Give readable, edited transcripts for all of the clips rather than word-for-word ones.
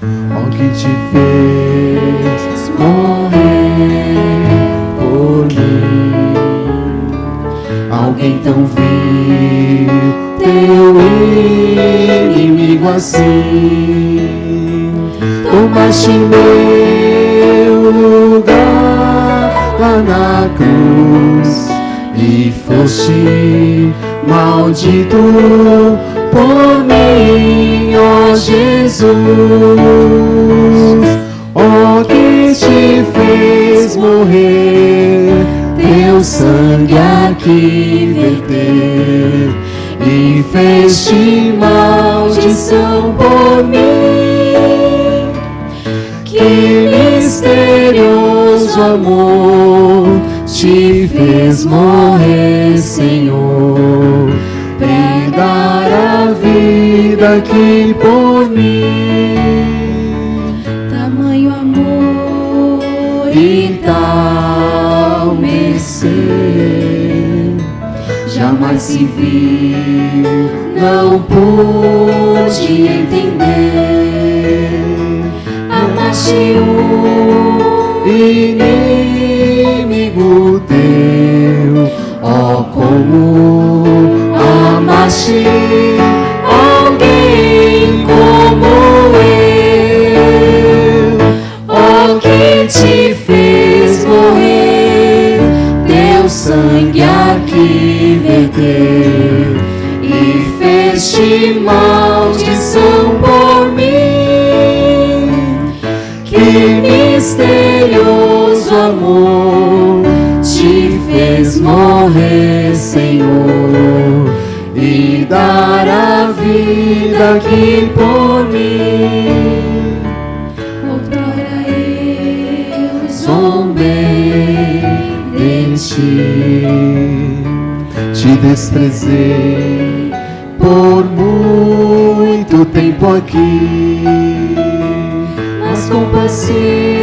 ao que te fez morrer por mim. Alguém tão vil, teu inimigo assim, tomaste meu lugar lá na cruz e foste maldito por mim, ó Jesus. Ó que te fez morrer, teu sangue aqui verter e fez-te maldição por mim. Que misterioso amor te fez morrer, Senhor, pra dar a vida aqui por mim. Tamanho amor E tal mercê jamais se viu, não pude entender. amaste o Inimigo teu, ó como amaste alguém como eu, ó que te fez morrer, teu sangue aqui verter e fez-te maldição por mim. Que misterioso amor te fez morrer, Senhor, e dar a vida aqui por mim. outrora eu Zombei de ti, te desprezei por muito tempo aqui, mas com paciente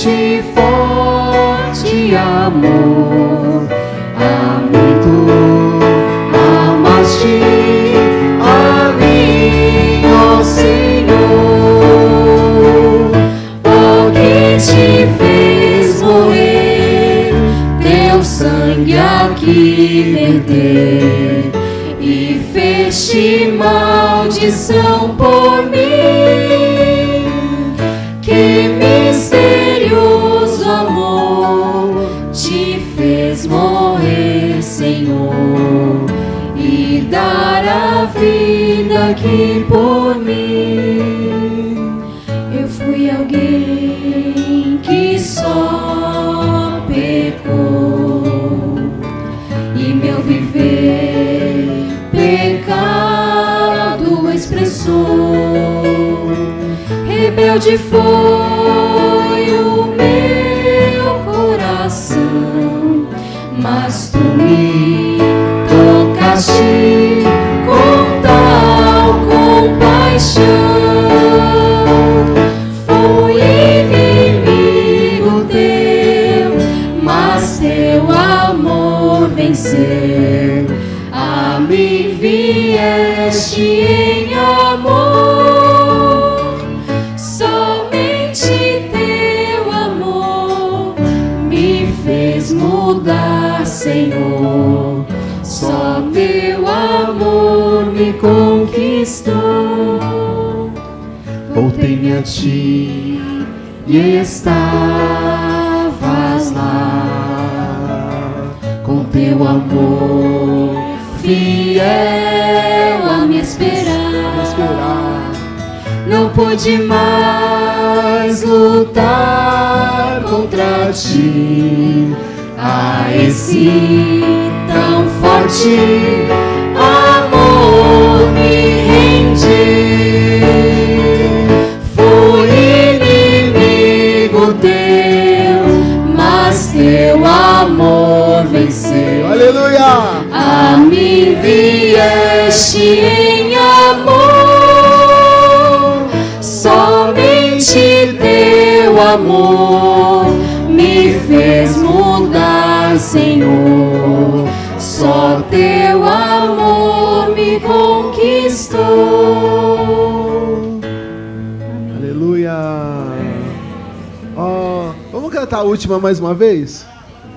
e forte amor, há muito amaste a mim, ó Senhor. Ó que te fez morrer, teu sangue aqui verter e fez-te maldição por mim. Que misterioso amor te fez morrer, Senhor, e dar a vida aqui por mim. Eu fui alguém que só pecou E meu viver pecado expressou. Rebelde foi o meu coração, mas tu me tocaste com tal compaixão. Fui inimigo teu, mas teu amor venceu. A mim vieste em amor, somente teu amor me fez mudar, Senhor. Só teu amor me conquistou. Voltei-me a ti e estavas lá, com teu amor fiel a me esperar. Não pude mais lutar contra ti, a esse tão forte amor me rendi. Fui inimigo teu, mas teu amor venceu. Aleluia! A mim vieste em amor, somente teu amor me fez mudar, Senhor. Só teu amor me conquistou. Aleluia. Vamos cantar a última mais uma vez?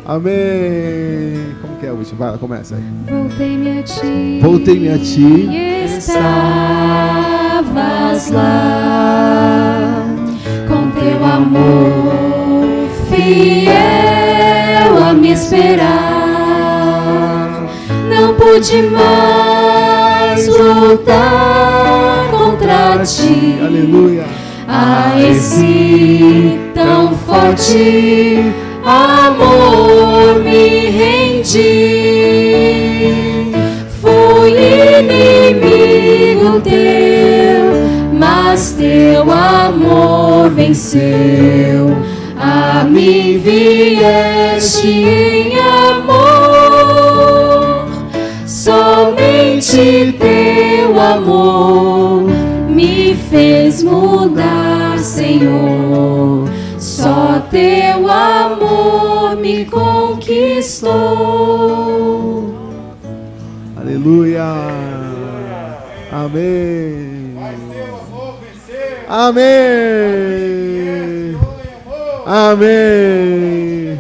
Amém. Como que é a última? Vai lá, começa aí. Voltei-me a ti. Voltei-me a ti. E estavas lá com teu amor fiel a me esperar. Não pude mais lutar contra ti. Aleluia. A esse tão forte amor me rendi. Fui inimigo teu, mas teu amor venceu. A mim vieste em amor. Somente teu amor me fez mudar, Senhor. Só teu amor me conquistou. Aleluia. Amém. Amém. Amém.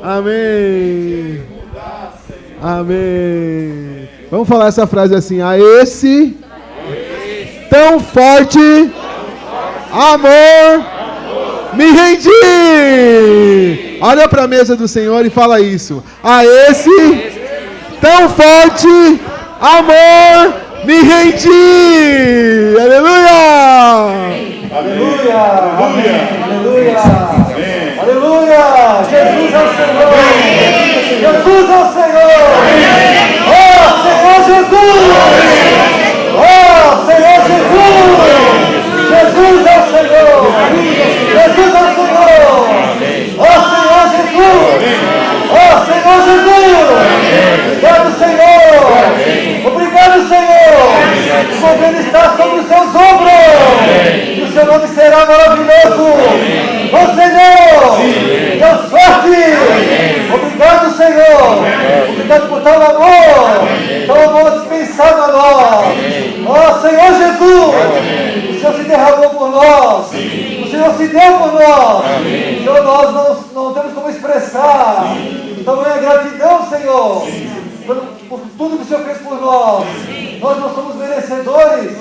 Amém. Amém. Vamos falar essa frase assim: a esse tão forte amor me rendi. Olha para a mesa do Senhor e fala isso: a esse tão forte amor me rendi. Aleluia. Aleluia. Aleluia. Aleluia. Jesus é o Senhor. Jesus é o Senhor. Oh, Senhor Jesus. Oh, Senhor Jesus. Jesus é o Senhor. Jesus é o Senhor. Oh, Senhor Jesus. Oh, Senhor Jesus. Obrigado, Senhor. Obrigado, Senhor. O governo está sobre os seus ombros. E o seu nome será maravilhoso. Oh, Senhor. Deus forte. Obrigado, Senhor. Obrigado por teu amor dispensado a nós. Oh, Senhor Jesus. O Senhor se derramou por nós. O Senhor se deu por nós. Senhor, nós não temos como expressar tamanha gratidão, Senhor, por tudo que o Senhor fez por nós. Nós não somos merecedores,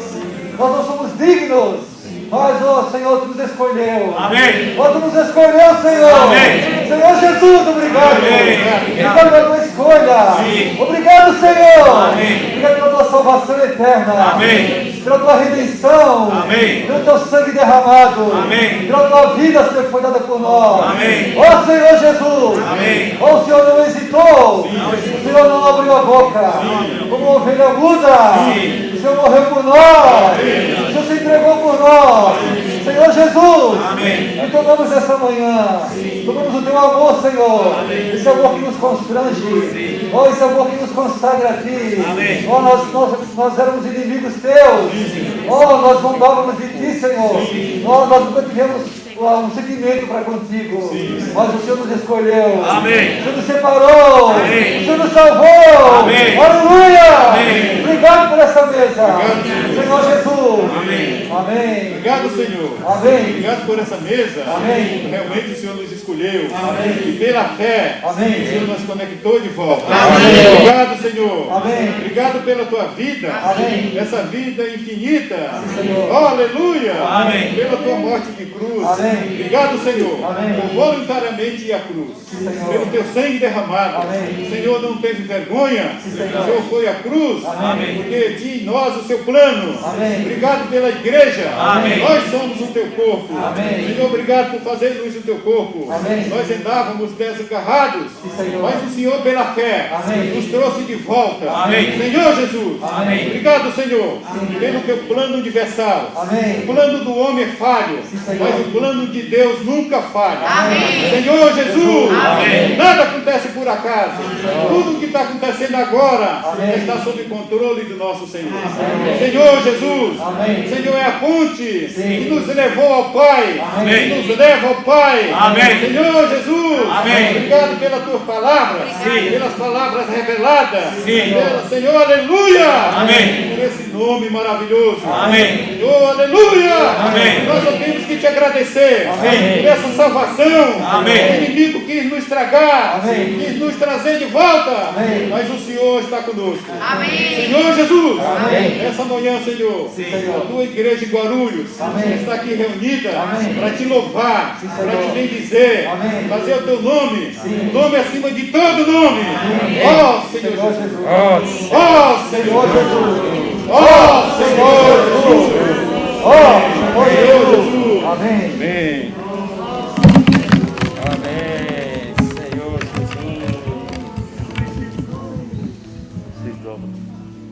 nós não somos dignos, mas, ó Senhor, Tu nos escolheu. Amém. Ó, Tu nos escolheu, Senhor. Amém. Senhor Jesus, obrigado. Amém. Obrigado pela Tua escolha. Sim. Obrigado, Senhor. Amém. Obrigado pela Tua salvação eterna. Amém. Pela Tua redenção. Amém. Pelo Teu sangue derramado. Amém. Pela Tua vida, Senhor, que foi dada por nós. Amém. Ó Senhor Jesus. Amém. Ó, o Senhor não hesitou. Sim. O Senhor não abriu a boca. Sim. Como uma ovelha muda. Sim. O Senhor morreu por nós. Amém. O Senhor se entregou por nós. Senhor Jesus, amém. E tomamos essa manhã, tomamos o Teu amor, Senhor. Amém. Esse amor que nos constrange, ó, esse amor que nos consagra a Ti. Ó, nós éramos inimigos Teus, ó, nós zombávamos de Ti, Senhor. Ó, nós nunca tivemos um sentimento para contigo, mas o Senhor nos escolheu. Amém. O Senhor nos separou. Amém. O Senhor nos salvou. Amém. Aleluia. Amém. Obrigado por essa mesa. Obrigado, Senhor Jesus. Amém. Amém. Obrigado, Senhor. Amém. Obrigado por essa mesa. Amém. Realmente o Senhor nos escolheu. Amém. E pela fé, amém, o Senhor nos conectou de volta. Amém. Obrigado, Senhor. Amém. Obrigado pela Tua vida. Amém. Essa vida infinita. Senhor. Oh, aleluia. Amém. Pela Tua morte de cruz. Amém. Obrigado, Senhor. Amém. Por voluntariamente ir à cruz. Senhor. Pelo Teu sangue derramado. Amém. O Senhor não teve vergonha. Senhor. O Senhor foi à cruz. Amém. Porque de nós o seu plano. Amém. Obrigado pela igreja. Amém. Nós somos o Teu corpo. Amém. Senhor, obrigado por fazer luz o Teu corpo. Amém. Nós andávamos desagarrados. Senhor. Mas o Senhor, pela fé, Amém. nos trouxe de volta. Amém. Senhor Jesus. Amém. Obrigado, Senhor, Amém. pelo Teu plano universal. Amém. O plano do homem é falho, mas o plano de Deus nunca falha. Amém. Senhor Jesus. Amém. Nada acontece por acaso. Tudo que está acontecendo agora está sob controle do nosso Senhor. Amém. Senhor Jesus. Amém. Senhor é a ponte Sim. que nos levou ao Pai. Amém. Que nos leva ao Pai. Amém. Senhor Jesus. Jesus. Amém. Obrigado pelas tuas palavras. Sim. Pelas palavras reveladas. Sim. Senhor, aleluia. Amém. Por esse nome maravilhoso. Amém. Senhor, aleluia. Amém. Nós só temos que te agradecer. Amém. Por essa salvação. Amém. O inimigo quis nos estragar. Amém. Quis nos trazer de volta. Amém. Mas o Senhor está conosco. Amém. Senhor Jesus. Amém. Essa manhã, Senhor. Senhor. A tua igreja de Guarulhos. Amém. Está aqui reunida. Amém. Para te louvar. Sim, Para Senhor. te bendizer. Amém. Fazer o teu nome. Sim. O nome acima de todo nome. Ó Senhor Senhor Jesus. Jesus. Ó Senhor Senhor Jesus. Ó Senhor Jesus. Ó, Senhor Senhor Jesus. Jesus. Amém. Amém. Amém. Senhor Jesus.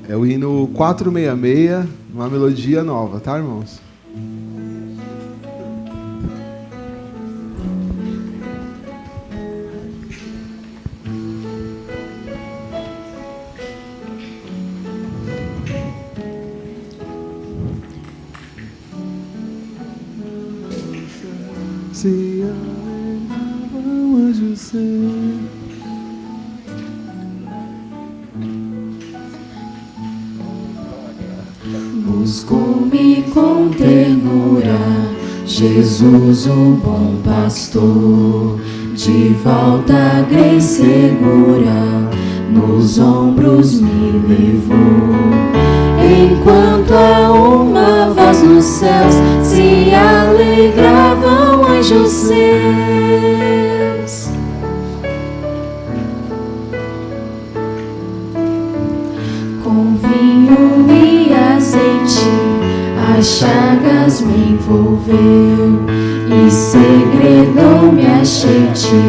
É o hino 466, uma melodia nova, tá, irmãos? Se alegrava o anjo seu. Buscou-me com ternura, Jesus, o bom pastor, de volta grei segura, nos ombros me levou. Enquanto a uma voz nos céus se alegravam anjos seus. Com vinho e azeite as chagas me envolveu e segredou me acheite,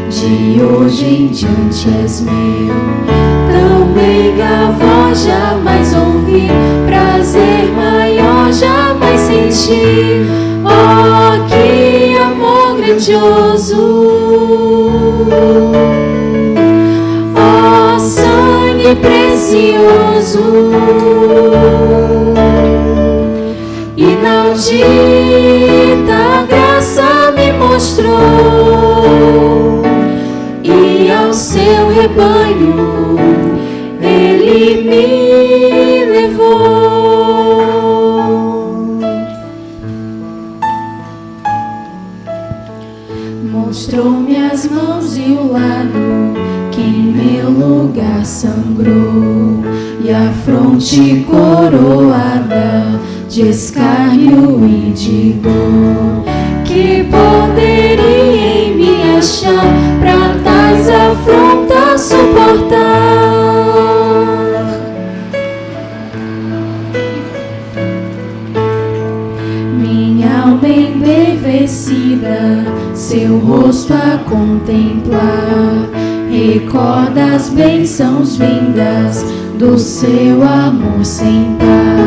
de hoje em diante és meu. Tão meiga voz jamais ouvi, prazer maior jamais senti. Oh, que amor grandioso! Oh, sangue precioso! Inaudita graça me mostrou, e ao seu rebanho ele me levou. Mostrou-me as mãos e o lado que em meu lugar sangrou, e a fronte coroada de escárnio e de dor. Que poderia em mim achar pra tais afrontas suportar? Minha alma embevecida, seu rosto a contemplar, recorda as bênçãos vindas do seu amor sem par.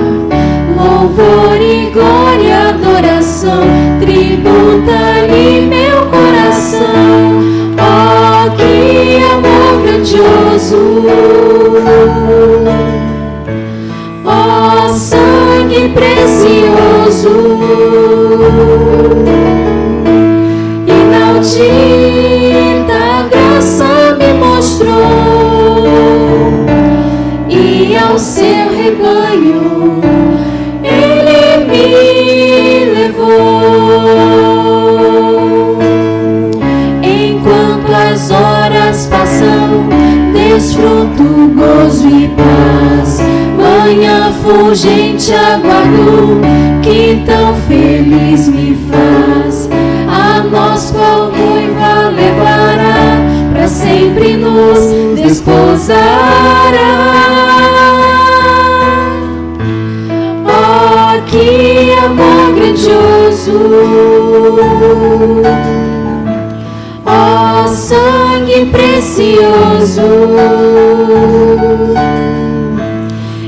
Louvor e glória, adoração, tributa-lhe meu coração. Oh, que amor grandioso! Oh, sangue precioso! Inaudita graça me mostrou, e ao seu rebanho ele me levou. Enquanto as horas passam, desfruto gozo e paz. Manhã fulgente aguardo, que tão feliz me faz. A nós qual noiva levará, pra sempre nos desposará. Oh, que amor grandioso! Oh, sangue precioso!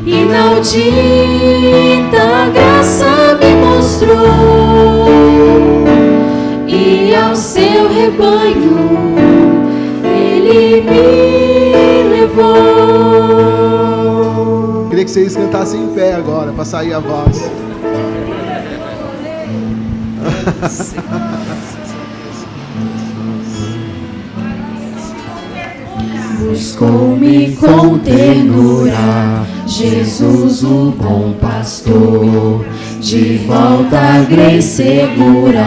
Inaudita graça me mostrou, e ao seu rebanho ele me levou. Queria que vocês cantassem em pé agora, para sair a voz. Buscou-me com ternura, Jesus o bom pastor, de volta à grei segura,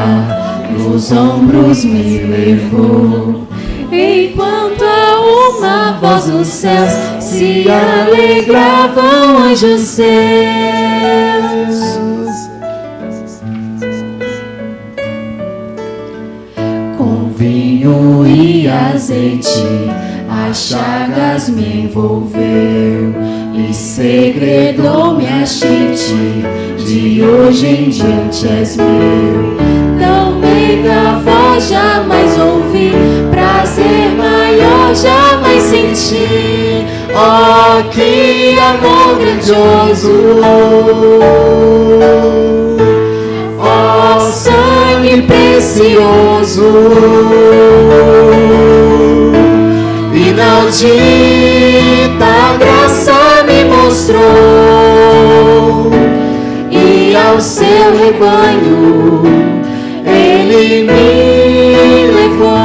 nos ombros me levou. Enquanto a uma voz dos céus se alegravam anjos seus, com vinho e azeite as chagas me envolveu e segredou-me a ti, de hoje em diante és meu. Tão meiga voz jamais ouvi, prazer maior jamais senti. Oh, que amor grandioso! Oh, sangue precioso! Inaudita graça me mostrou, e ao seu rebanho Ele me levou.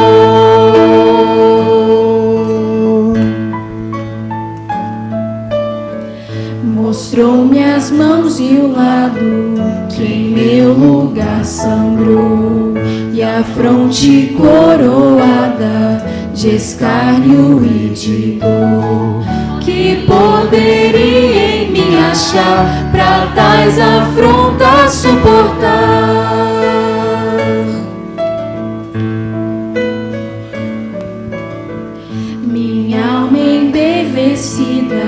Mostrou-me as mãos e o lado que em meu lugar sangrou, e a fronte coroada de escárnio e de dor. Que poderia em mim achar pra tais afrontas suportar? Minha alma embevecida,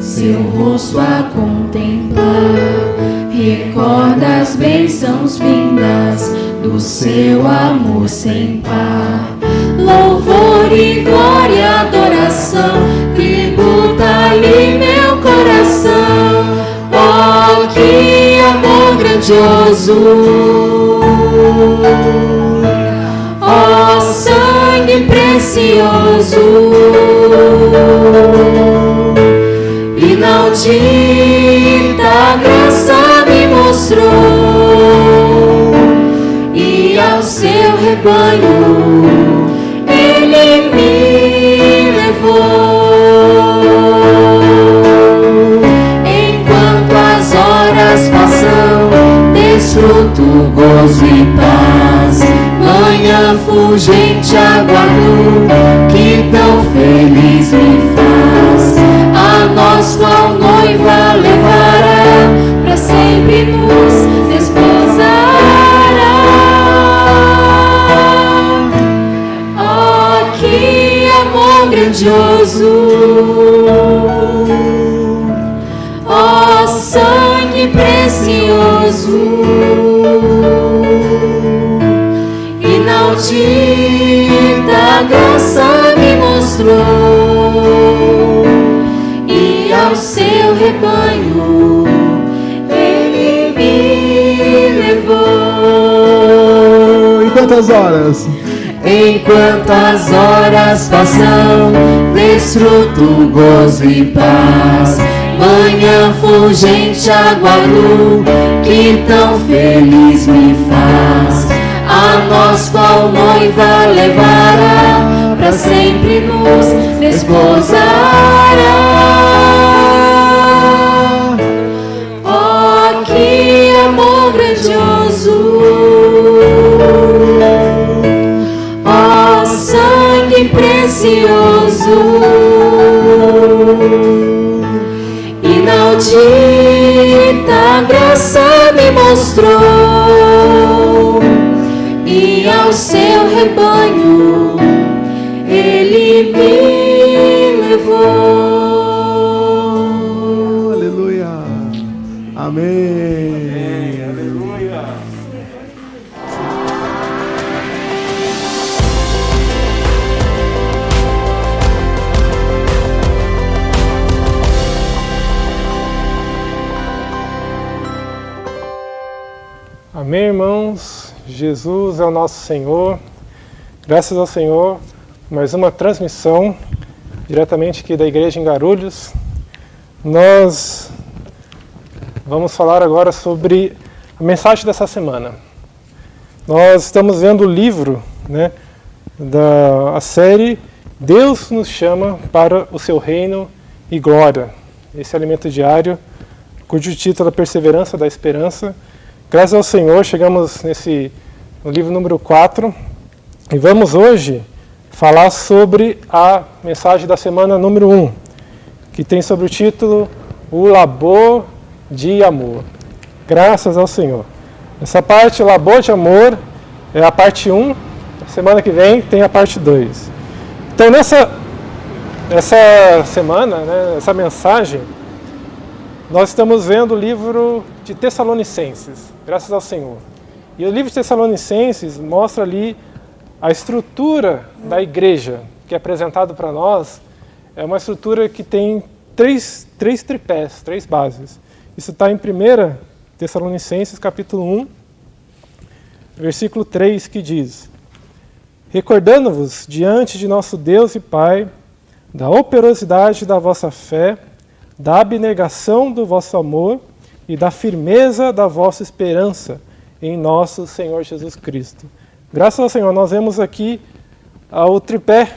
seu rosto a contemplar, recorda as bênçãos vindas do seu amor sem par. Louvor e glória, adoração, tributa-lhe meu coração. Oh, que amor grandioso! Oh, sangue precioso! Inaudita graça me mostrou, e ao seu rebanho Ele me levou. Enquanto as horas passam, desfruto gozo e paz. Manhã fulgente aguardo, que tão feliz me faz. A nós qual noiva levará, pra sempre nos desposará. Oh, que amor grandioso! Oh, sangue precioso! Inaudita graça me mostrou, e ao seu rebanho Ele me levou. Enquanto as horas, enquanto as horas passam, desfruto gozo e paz. Manhã fulgente aguardo, que tão feliz me faz. A nós qual noiva levará, pra sempre nos desposará. Oh, que amor grandioso! Oh, sangue precioso! Inaudita graça me mostrou, e ao seu rebanho Ele me levou. aleluia, amém. Aleluia. Amém, irmãos? Jesus é o nosso Senhor. Graças ao Senhor, mais uma transmissão diretamente aqui da igreja em Guarulhos. Nós vamos falar agora sobre a mensagem dessa semana. Nós estamos vendo o livro, da série Deus nos chama para o seu reino e glória. Esse alimento diário, cujo título é Perseverança da Esperança. Graças ao Senhor, chegamos no livro número 4 e vamos hoje falar sobre a mensagem da semana número 1, que tem sobre o título O Labor de Amor. Graças ao Senhor. Essa parte, o Labor de Amor, é a parte 1. Semana que vem tem a parte 2. Então, essa semana, essa mensagem, nós estamos vendo o livro de Tessalonicenses, graças ao Senhor. E o livro de Tessalonicenses mostra ali a estrutura da igreja, que é apresentado para nós. É uma estrutura que tem três tripés, 3 bases. Isso está em 1 Tessalonicenses, capítulo 1, versículo 3, que diz: recordando-vos diante de nosso Deus e Pai da operosidade da vossa fé, da abnegação do vosso amor e da firmeza da vossa esperança em nosso Senhor Jesus Cristo. Graças ao Senhor, nós vemos aqui o tripé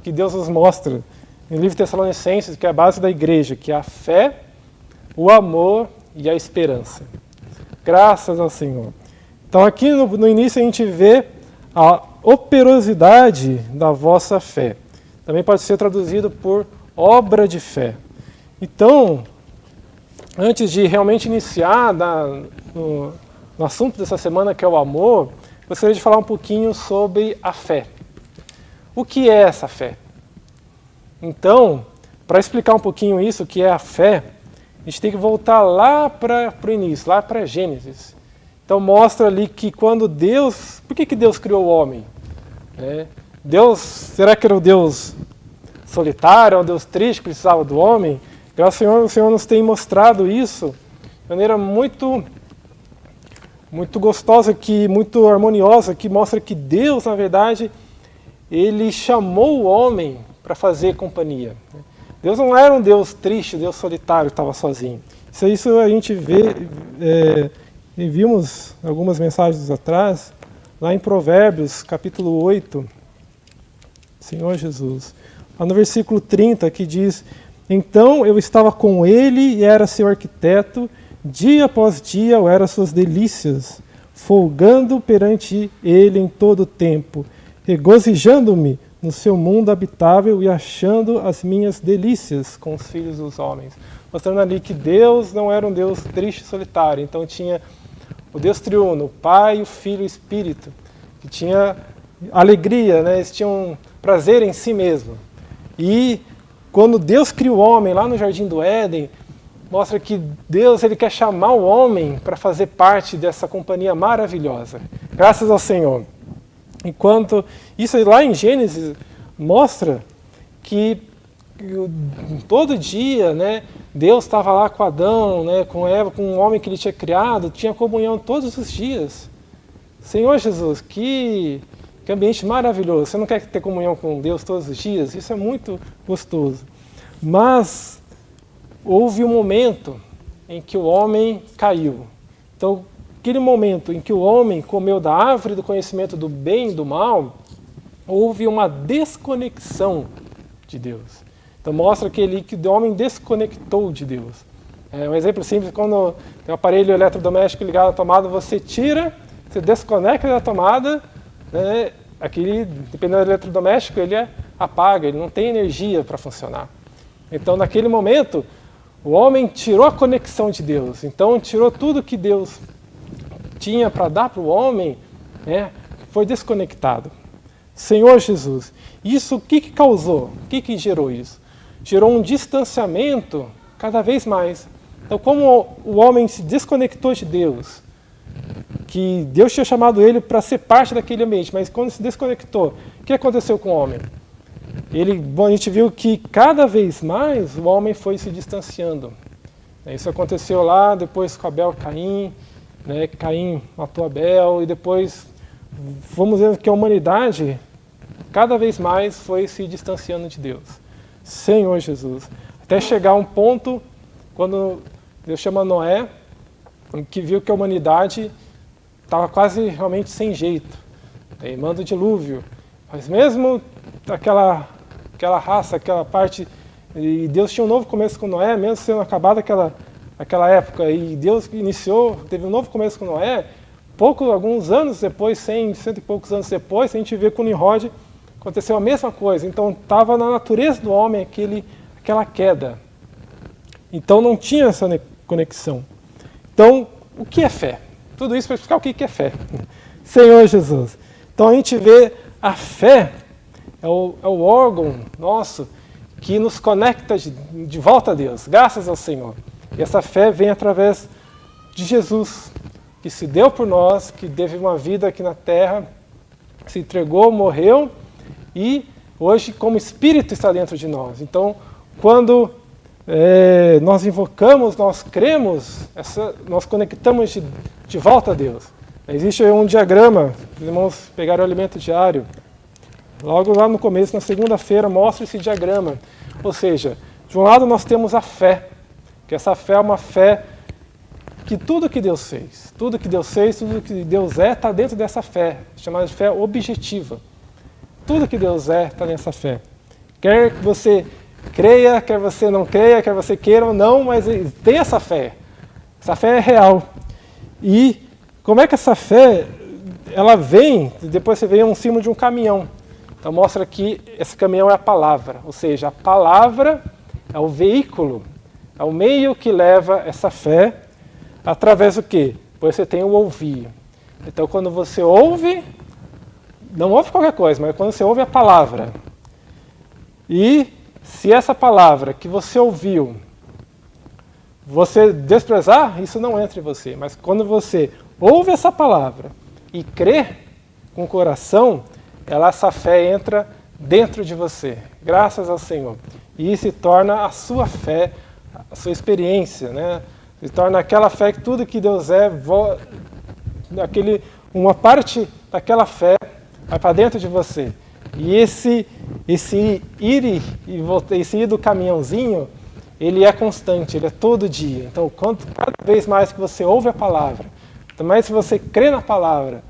que Deus nos mostra no livro de Tessalonicenses, que é a base da igreja, que é a fé, o amor e a esperança. Graças ao Senhor. Então aqui no início a gente vê a operosidade da vossa fé. Também pode ser traduzido por obra de fé. Então, antes de realmente iniciar no assunto dessa semana, que é o amor, gostaria de falar um pouquinho sobre a fé. O que é essa fé? Então, para explicar um pouquinho isso, o que é a fé, a gente tem que voltar lá para o início, lá para Gênesis. Então mostra ali que quando Deus... Por que Deus criou o homem? Deus, será que era o Deus solitário, um Deus triste que precisava do homem? Graças ao Senhor, o Senhor nos tem mostrado isso de maneira muito gostosa, muito harmoniosa, que mostra que Deus, na verdade, Ele chamou o homem para fazer companhia. Deus não era um Deus triste, Deus solitário que estava sozinho. Isso a gente vê, e vimos algumas mensagens atrás, lá em Provérbios, capítulo 8, Senhor Jesus, lá no versículo 30, que diz: então eu estava com ele e era seu arquiteto, dia após dia eu era suas delícias, folgando perante ele em todo o tempo, regozijando-me no seu mundo habitável e achando as minhas delícias com os filhos dos homens. Mostrando ali que Deus não era um Deus triste e solitário, então tinha o Deus triuno, o Pai, o Filho e o Espírito, que tinha alegria, eles tinham prazer em si mesmo. E quando Deus cria o homem lá no Jardim do Éden, mostra que Deus ele quer chamar o homem para fazer parte dessa companhia maravilhosa. Graças ao Senhor. Enquanto isso lá em Gênesis mostra que todo dia, Deus estava lá com Adão, com Eva, com o homem que ele tinha criado, tinha comunhão todos os dias. Senhor Jesus, que ambiente maravilhoso. Você não quer ter comunhão com Deus todos os dias? Isso é muito gostoso. Mas houve um momento em que o homem caiu. Então, aquele momento em que o homem comeu da árvore do conhecimento do bem e do mal, houve uma desconexão de Deus. Então mostra que o homem desconectou de Deus. Um exemplo simples, quando tem um aparelho eletrodoméstico ligado à tomada, você desconecta da tomada, aquele, dependendo do eletrodoméstico, ele apaga, ele não tem energia para funcionar. Então naquele momento, o homem tirou a conexão de Deus, então tirou tudo que Deus tinha para dar para o homem, foi desconectado. Senhor Jesus, isso o que causou? O que gerou isso? Gerou um distanciamento cada vez mais. Então, como o homem se desconectou de Deus, que Deus tinha chamado ele para ser parte daquele ambiente, mas quando se desconectou, o que aconteceu com o homem? A gente viu que cada vez mais o homem foi se distanciando. Isso aconteceu lá, depois com Abel e Caim, Caim matou Abel, e depois vamos ver que a humanidade cada vez mais foi se distanciando de Deus. Senhor Jesus. Até chegar um ponto, quando Deus chama Noé, que viu que a humanidade estava quase realmente sem jeito. Aí manda o dilúvio. Mas mesmo aquela aquela raça, aquela parte, e Deus tinha um novo começo com Noé, mesmo sendo acabada aquela época, e Deus iniciou, teve um novo começo com Noé, alguns anos depois, 100 e poucos anos depois, a gente vê com Nimrod, aconteceu a mesma coisa. Então estava na natureza do homem aquela queda. Então não tinha essa conexão. Então, o que é fé? Tudo isso para explicar o que é fé. Senhor Jesus. Então a gente vê a fé é o órgão nosso que nos conecta de volta a Deus, graças ao Senhor. E essa fé vem através de Jesus, que se deu por nós, que teve uma vida aqui na terra, se entregou, morreu e hoje como Espírito está dentro de nós. Então, quando nós invocamos, nós cremos, nós conectamos de volta a Deus. Existe um diagrama, os irmãos pegaram o alimento diário, logo lá no começo, na segunda-feira, mostra esse diagrama. Ou seja, de um lado nós temos a fé, que essa fé é uma fé que tudo que Deus fez, tudo que Deus está dentro dessa fé, chamada de fé objetiva. Tudo que Deus está nessa fé. Quer que você creia, quer você não creia, quer você queira ou não, mas tem essa fé. Essa fé é real. E como é que essa fé, ela vem, depois você vê um símbolo de um caminhão. Então mostra que esse caminhão é a palavra, ou seja, a palavra é o veículo, é o meio que leva essa fé através do quê? Pois você tem o ouvir. Então quando você ouve, não ouve qualquer coisa, mas quando você ouve a palavra, e se essa palavra que você ouviu, você desprezar, isso não entra em você. Mas quando você ouve essa palavra e crê com o coração, essa fé entra dentro de você, graças ao Senhor. E se torna a sua fé, a sua experiência, né? Se torna aquela fé que tudo que Deus uma parte daquela fé vai para dentro de você. E esse ir do caminhãozinho, ele é constante, ele é todo dia. Então, cada vez mais que você ouve a palavra, quanto mais que você crê na palavra,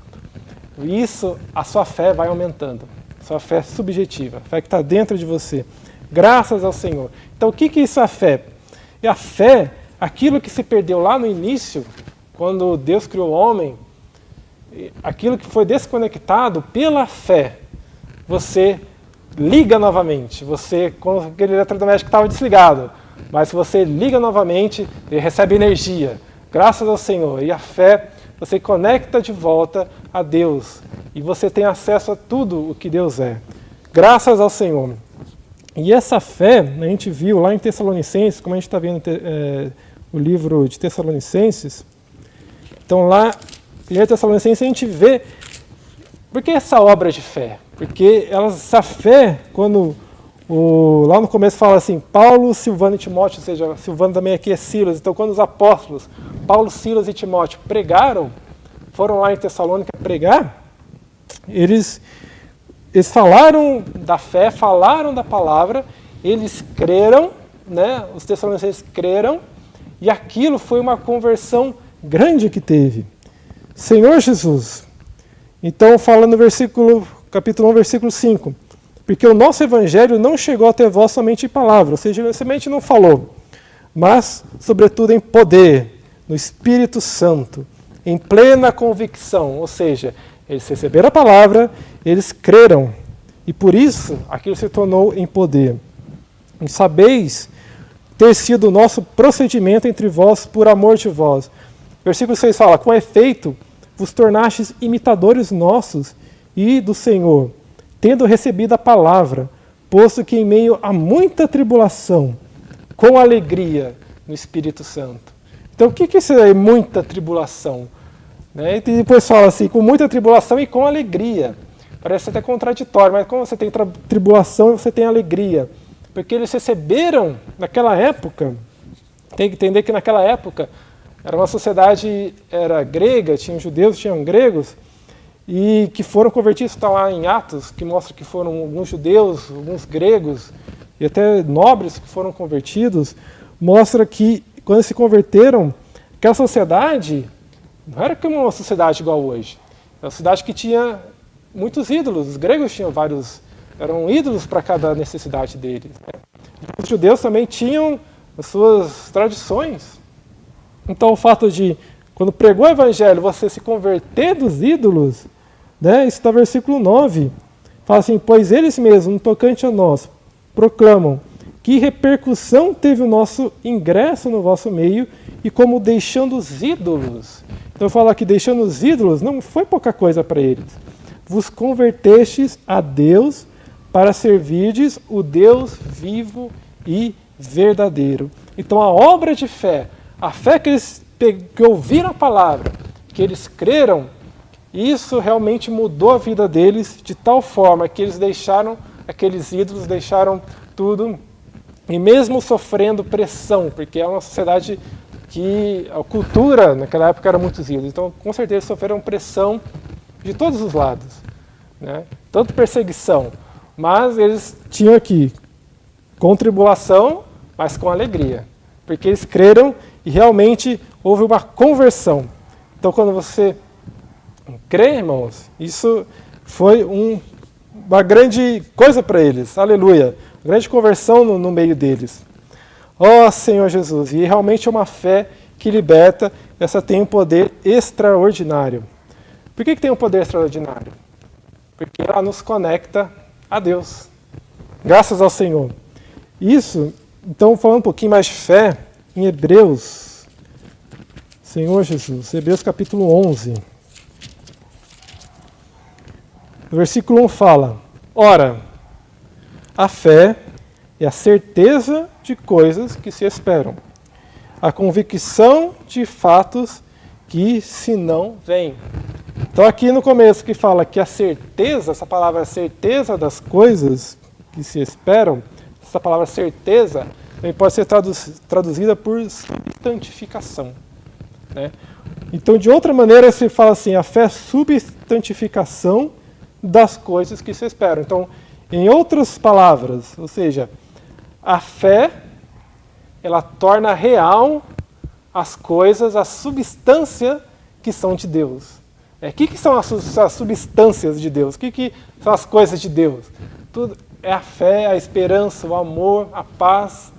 a sua fé vai aumentando. Sua fé subjetiva, a fé que está dentro de você. Graças ao Senhor. Então, o que isso é a fé? E a fé, aquilo que se perdeu lá no início, quando Deus criou o homem, aquilo que foi desconectado pela fé, você liga novamente. Com aquele eletrodoméstico que estava desligado, mas se você liga novamente, ele recebe energia, graças ao Senhor. E a fé, você conecta de volta a Deus. E você tem acesso a tudo o que Deus é, graças ao Senhor. E essa fé, a gente viu lá em Tessalonicenses, como a gente está vendo o livro de Tessalonicenses. Então lá, em Tessalonicenses, a gente vê... Por que essa obra de fé? Porque essa fé, quando lá no começo fala assim, Paulo, Silvano e Timóteo, ou seja, Silvano também aqui é Silas. Então quando os apóstolos, Paulo, Silas e Timóteo pregaram, foram lá em Tessalônica pregar, eles falaram da fé, falaram da palavra, eles creram, né? Os tessalonicenses creram, e aquilo foi uma conversão grande que teve. Senhor Jesus, então fala no capítulo 1, versículo 5, porque o nosso evangelho não chegou até vós somente em palavra, ou seja, somente não falou, mas, sobretudo, em poder, no Espírito Santo, em plena convicção, ou seja, eles receberam a palavra, eles creram, e por isso aquilo se tornou em poder. E sabeis ter sido o nosso procedimento entre vós por amor de vós. Versículo 6 fala, com efeito, vos tornastes imitadores nossos e do Senhor, tendo recebido a palavra, posto que em meio a muita tribulação, com alegria no Espírito Santo. Então o que isso é muita tribulação? E depois fala assim, com muita tribulação e com alegria. Parece até contraditório, mas como você tem tribulação, você tem alegria. Porque eles receberam, naquela época, tem que entender que naquela época, era uma sociedade grega, tinham judeus, tinham gregos, e que foram convertidos, está lá em Atos, que mostra que foram alguns judeus, alguns gregos, e até nobres que foram convertidos, mostra que quando se converteram, aquela sociedade não era como uma sociedade igual hoje. Era uma sociedade que tinha muitos ídolos. Os gregos tinham vários eram ídolos para cada necessidade deles. Né? Os judeus também tinham as suas tradições. Então o fato de, quando pregou o evangelho, você se converter dos ídolos, né? Isso está no versículo 9. Fala assim, pois eles mesmos, no tocante a nós, proclamam que repercussão teve o nosso ingresso no vosso meio e como deixando os ídolos. Então fala que deixando os ídolos não foi pouca coisa para eles. Vos convertestes a Deus para servirdes o Deus vivo e verdadeiro. Então a obra de fé, a fé que eles que ouviram a palavra, que eles creram, isso realmente mudou a vida deles de tal forma que eles deixaram aqueles ídolos, deixaram tudo, e mesmo sofrendo pressão, porque é uma sociedade que a cultura naquela época era muitos ídolos, então com certeza sofreram pressão de todos os lados, né? Tanto perseguição, mas eles tinham aqui com tribulação, mas com alegria, porque eles creram e realmente houve uma conversão. Então quando você crê, irmãos, isso foi uma grande coisa para eles, aleluia, grande conversão no meio deles. Ó Senhor Jesus, e realmente é uma fé que liberta, essa tem um poder extraordinário. Por que tem um poder extraordinário? Porque ela nos conecta a Deus, graças ao Senhor. Isso, então falando um pouquinho mais de fé, em Hebreus, Senhor Jesus, Hebreus capítulo 11, o versículo 1 fala, ora, a fé é a certeza de coisas que se esperam, a convicção de fatos que se não veem. Então aqui no começo que fala que a certeza, essa palavra certeza das coisas que se esperam, essa palavra certeza também pode ser traduzida por substantificação, né? Então de outra maneira se fala assim, a fé é substantificação das coisas que se esperam. Então, em outras palavras, ou seja, a fé, ela torna real as coisas, a substância que são de Deus. O que são as substâncias de Deus? O que são as coisas de Deus? Tudo é a fé, a esperança, o amor, a paz.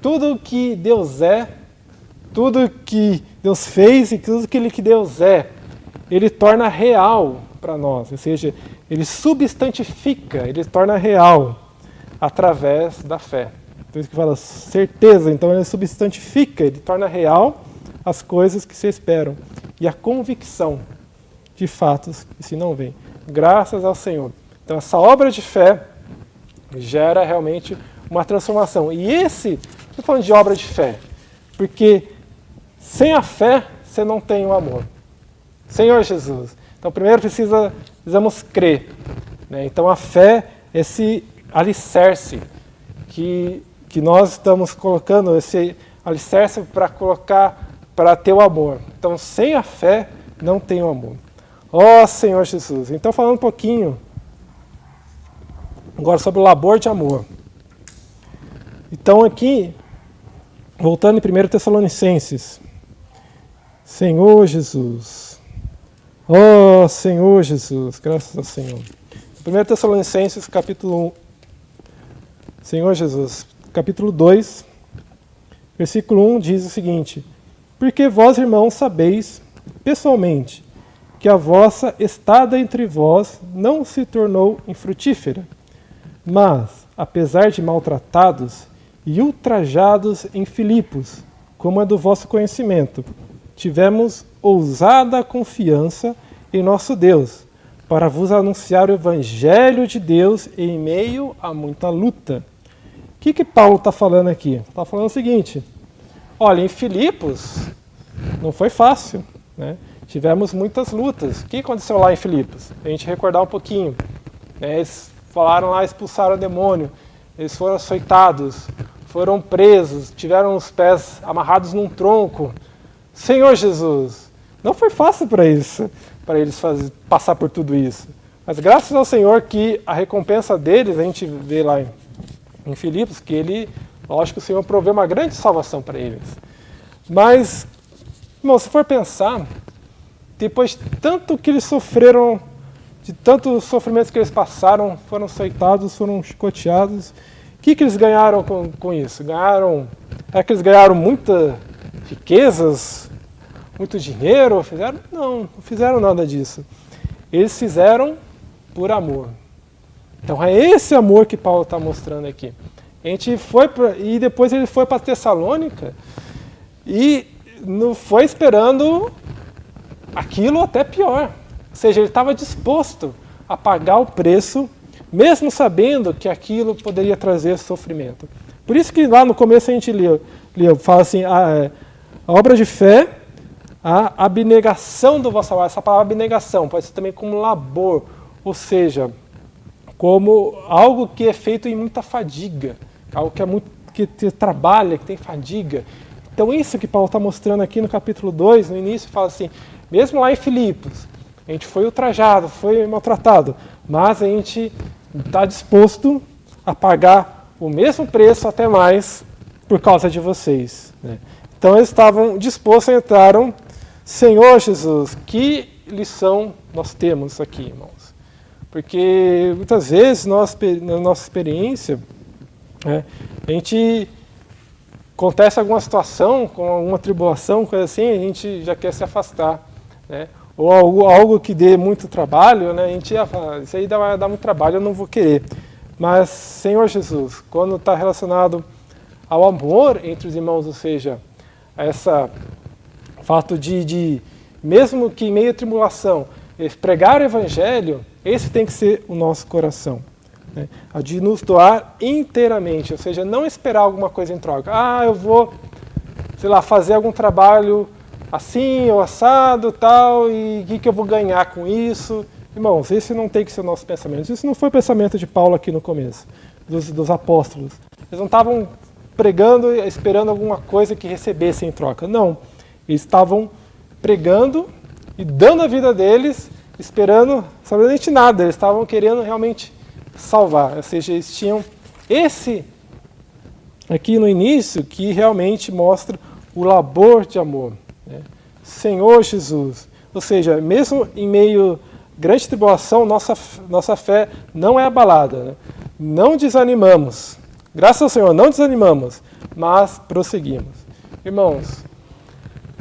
Tudo que Deus é, tudo que Deus fez e tudo que Deus é, Ele torna real para nós. Ou seja, Ele substantifica, Ele torna real através da fé. Por isso que fala certeza, então Ele substantifica, Ele torna real as coisas que se esperam. E a convicção de fatos que se não veem. Graças ao Senhor. Então essa obra de fé gera realmente uma transformação. E estou falando de obra de fé, porque sem a fé você não tem o amor. Senhor Jesus. Então primeiro precisamos crer, né? Então a fé, esse alicerce que nós estamos colocando, esse alicerce para ter o amor. Então sem a fé não tem o amor. Ó Senhor Jesus. Então falando um pouquinho agora sobre o labor de amor. Então aqui, voltando em 1 Tessalonicenses, Senhor Jesus, ó Senhor Jesus, graças ao Senhor. 1 Tessalonicenses capítulo 1, Senhor Jesus, capítulo 2, versículo 1 diz o seguinte, porque vós, irmãos, sabeis, pessoalmente, que a vossa estada entre vós não se tornou infrutífera, mas, apesar de maltratados e ultrajados em Filipos, como é do vosso conhecimento, tivemos ousada confiança em nosso Deus, para vos anunciar o Evangelho de Deus em meio a muita luta. O que Paulo está falando aqui? Está falando o seguinte, olha, em Filipos não foi fácil, né? Tivemos muitas lutas. O que aconteceu lá em Filipos? A gente recordar um pouquinho, né? Eles falaram lá, expulsaram o demônio, eles foram açoitados, foram presos, tiveram os pés amarrados num tronco. Senhor Jesus, não foi fácil para eles passar por tudo isso. Mas graças ao Senhor que a recompensa deles, a gente vê lá em Filipos, que ele, lógico, o Senhor proveu uma grande salvação para eles. Mas, irmão, se for pensar, depois tanto que eles sofreram de tantos sofrimentos que eles passaram, foram açoitados, foram chicoteados. O que eles ganharam com isso? É que eles ganharam muitas riquezas, muito dinheiro? Não fizeram nada disso. Eles fizeram por amor. Então é esse amor que Paulo está mostrando aqui. E depois ele foi para Tessalônica e não foi esperando aquilo até pior. Ou seja, ele estava disposto a pagar o preço, mesmo sabendo que aquilo poderia trazer sofrimento. Por isso que lá no começo a gente fala assim, a obra de fé, a abnegação do vosso amor. Essa palavra abnegação pode ser também como labor, ou seja, como algo que é feito em muita fadiga, algo que trabalha, que tem fadiga. Então isso que Paulo está mostrando aqui no capítulo 2, no início, fala assim, mesmo lá em Filipos, a gente foi ultrajado, foi maltratado, mas a gente está disposto a pagar o mesmo preço, até mais, por causa de vocês. Né? Então eles estavam dispostos, entraram. Senhor Jesus, que lição nós temos aqui, irmãos? Porque muitas vezes, na nossa experiência, a gente acontece alguma situação, com alguma tribulação, coisa assim, a gente já quer se afastar. Né? Ou algo que dê muito trabalho, né? A gente já fala, isso aí vai dar muito trabalho, eu não vou querer. Mas, Senhor Jesus, quando está relacionado ao amor entre os irmãos, ou seja, a essa fato de, mesmo que em meio à tribulação, pregar o Evangelho, esse tem que ser o nosso coração. Né? A de nos doar inteiramente, ou seja, não esperar alguma coisa em troca. Eu vou, sei lá, fazer algum trabalho assim, ou assado, tal, e o que eu vou ganhar com isso? Irmãos, esse não tem que ser o nosso pensamento. Isso não foi o pensamento de Paulo aqui no começo, dos apóstolos. Eles não estavam pregando, esperando alguma coisa que recebessem em troca. Não. Eles estavam pregando e dando a vida deles, esperando absolutamente nada. Eles estavam querendo realmente salvar. Ou seja, eles tinham esse aqui no início que realmente mostra o labor de amor. Né? Senhor Jesus. Ou seja, mesmo em meio a grande tribulação, nossa fé não é abalada. Né? Não desanimamos. Graças ao Senhor, não desanimamos, mas prosseguimos. Irmãos,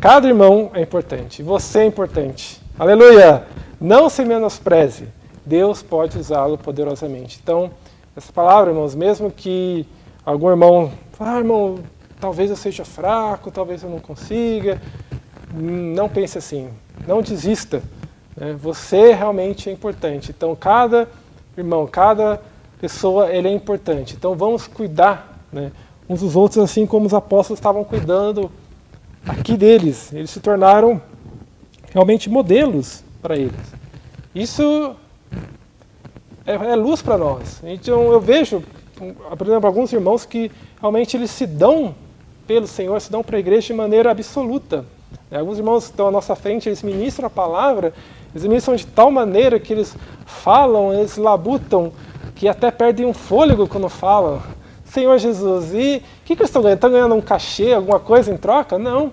cada irmão é importante, você é importante. Aleluia! Não se menospreze, Deus pode usá-lo poderosamente. Então, essa palavra, irmãos, mesmo que algum irmão fale, irmão, talvez eu seja fraco, talvez eu não consiga, não pense assim, não desista. Né? Você realmente é importante. Então, cada irmão, cada pessoa, ele é importante. Então, vamos cuidar, né, uns dos outros, assim como os apóstolos estavam cuidando aqui deles. Eles se tornaram realmente modelos para eles. Isso é luz para nós. Então eu vejo, por exemplo, alguns irmãos que realmente eles se dão pelo Senhor, se dão para a igreja de maneira absoluta. Alguns irmãos que estão à nossa frente, eles ministram a palavra, eles ministram de tal maneira que eles falam, eles labutam, que até perdem um fôlego quando falam. Senhor Jesus, e o que eles estão ganhando? Estão ganhando um cachê, alguma coisa em troca? Não.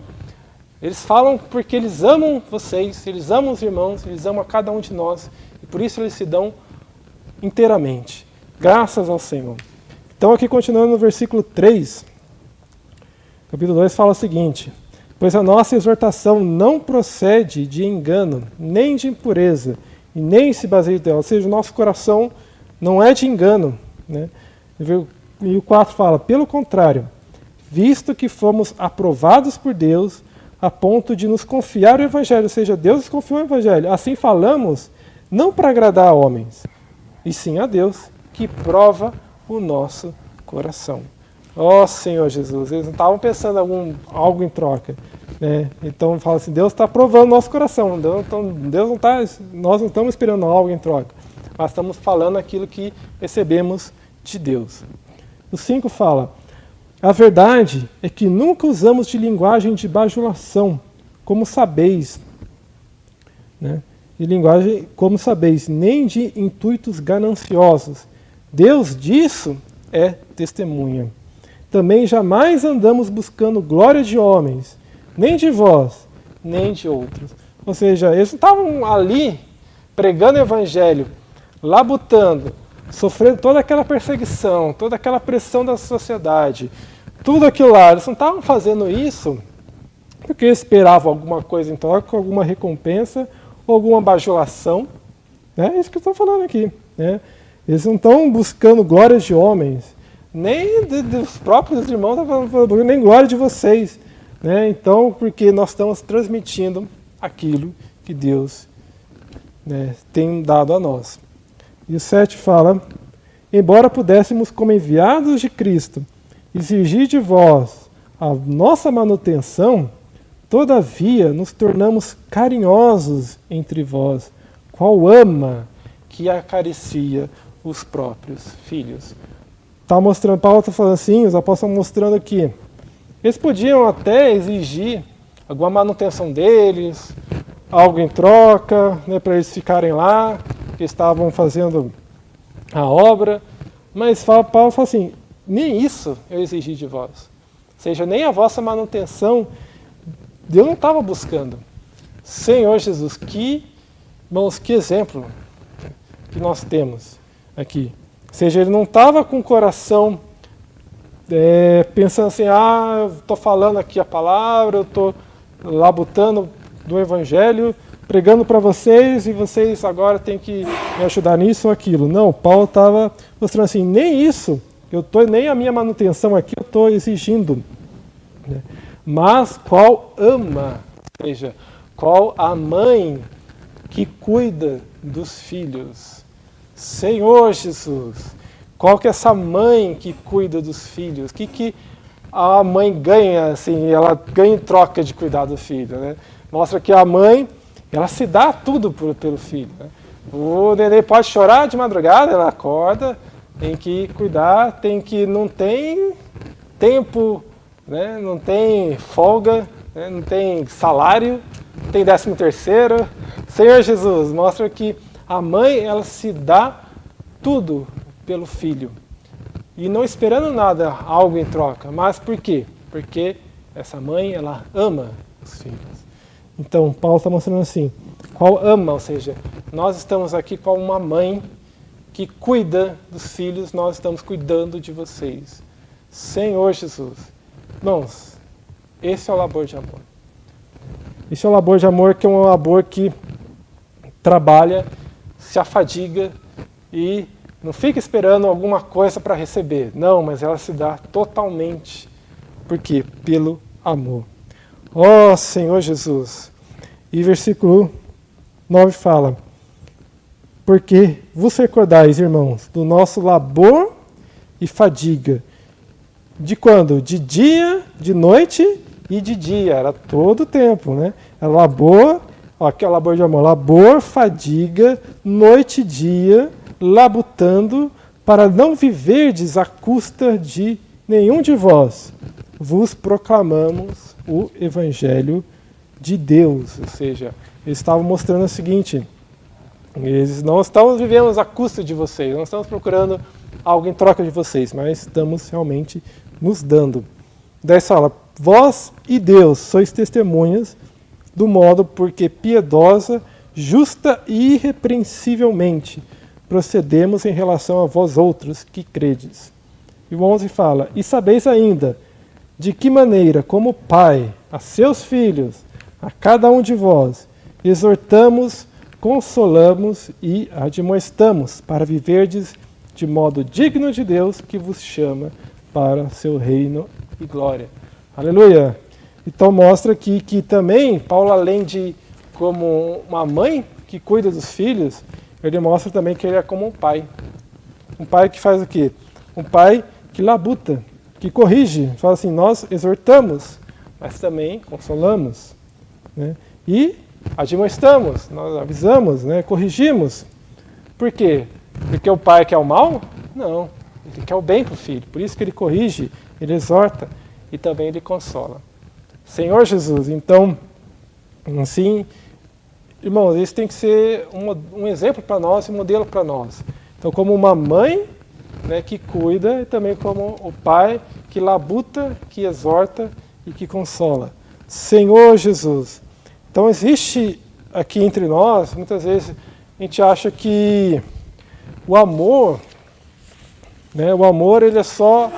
Eles falam porque eles amam vocês, eles amam os irmãos, eles amam a cada um de nós. E por isso eles se dão inteiramente. Graças ao Senhor. Então aqui continuando no versículo 3, capítulo 2 fala o seguinte: pois a nossa exortação não procede de engano, nem de impureza, e nem se baseia dela. Ou seja, o nosso coração não é de engano. Né? E o 4 fala, pelo contrário, visto que fomos aprovados por Deus a ponto de nos confiar o Evangelho, ou seja, Deus nos confiou o Evangelho. Assim falamos, não para agradar a homens, e sim a Deus, que prova o nosso coração. Ó Senhor Jesus, eles não estavam pensando em algo em troca. Né? Então fala assim, Deus está provando o nosso coração. Nós não estamos esperando algo em troca, mas estamos falando aquilo que recebemos de Deus. O 5 fala, a verdade é que nunca usamos de linguagem de bajulação, como sabeis, né? De linguagem, como sabeis, nem de intuitos gananciosos. Deus disso é testemunha. Também jamais andamos buscando glória de homens, nem de vós, nem de outros. Ou seja, eles não estavam ali pregando o evangelho, labutando, sofrendo toda aquela perseguição, toda aquela pressão da sociedade, tudo aquilo lá, eles não estavam fazendo isso porque esperavam alguma coisa em troca, alguma recompensa, ou alguma bajulação. É isso que eu estou falando aqui. Né? Eles não estão buscando glórias de homens, nem dos próprios irmãos, nem glória de vocês. Né? Então, porque nós estamos transmitindo aquilo que Deus, né, tem dado a nós. E o 7 fala: embora pudéssemos, como enviados de Cristo, exigir de vós a nossa manutenção, todavia nos tornamos carinhosos entre vós, qual ama que acaricia os próprios filhos. Tá mostrando, Paulo está falando assim, os apóstolos mostrando que eles podiam até exigir alguma manutenção deles, algo em troca, né, para eles ficarem lá, que estavam fazendo a obra, mas Paulo fala assim: nem isso eu exigi de vós. Ou seja, nem a vossa manutenção Deus não estava buscando. Senhor Jesus, irmãos, que exemplo que nós temos aqui. Ou seja, ele não estava com o coração pensando assim: eu estou falando aqui a palavra, eu estou labutando do evangelho, pregando para vocês e vocês agora têm que me ajudar nisso ou aquilo. Não, Paulo estava mostrando assim: nem isso, nem a minha manutenção aqui eu estou exigindo. Né? Mas qual ama, ou seja, qual a mãe que cuida dos filhos? Senhor Jesus, qual que é essa mãe que cuida dos filhos? O que a mãe ganha, assim, ela ganha em troca de cuidar do filho, né? Mostra que a mãe, ela se dá tudo pelo filho. Né? O neném pode chorar de madrugada, ela acorda, tem que cuidar, não tem tempo, né? Não tem folga, né? Não tem salário, não tem 13º. Senhor Jesus, mostra que a mãe, ela se dá tudo pelo filho. E não esperando nada, algo em troca. Mas por quê? Porque essa mãe, ela ama os filhos. Então, Paulo está mostrando assim: qual ama, ou seja, nós estamos aqui com uma mãe que cuida dos filhos, nós estamos cuidando de vocês. Senhor Jesus. Irmãos, esse é o labor de amor. Esse é o labor de amor, que é um labor que trabalha, se afadiga e não fica esperando alguma coisa para receber. Não, mas ela se dá totalmente. Por quê? Pelo amor. Ó Senhor Jesus. E versículo 9 fala: porque vos recordais, irmãos, do nosso labor e fadiga. De quando? De dia, de noite e de dia. Era todo o tempo, né? Era labor, aqui é o labor de amor. Labor, fadiga, noite e dia, labutando, para não viverdes à custa de nenhum de vós. Vos proclamamos o Evangelho de Deus. Ou seja, eles estavam mostrando o seguinte: eles não estamos vivendo à custa de vocês, não estamos procurando algo em troca de vocês, mas estamos realmente nos dando. Daí fala: vós e Deus sois testemunhas do modo porque piedosa, justa e irrepreensivelmente procedemos em relação a vós outros que credes. E o 11 fala: e sabeis ainda de que maneira, como Pai, a seus filhos, a cada um de vós, exortamos, consolamos e admoestamos para viverdes de modo digno de Deus que vos chama para seu reino e glória. Aleluia! Então mostra aqui que também Paulo, além de como uma mãe que cuida dos filhos, ele mostra também que ele é como um pai. Um pai que faz o quê? Um pai que labuta, que corrige. Fala assim: nós exortamos, mas também consolamos. Né? E admoestamos, nós avisamos, né? Corrigimos. Por quê? Porque o pai quer o mal? Não. Ele quer o bem para o filho. Por isso que ele corrige, ele exorta e também ele consola. Senhor Jesus, então, assim, irmãos, isso tem que ser um exemplo para nós, um modelo para nós. Então, como uma mãe, né, que cuida, e também como o pai que labuta, que exorta e que consola. Senhor Jesus. Então, existe aqui entre nós, muitas vezes, a gente acha que o amor, né, o amor ele é só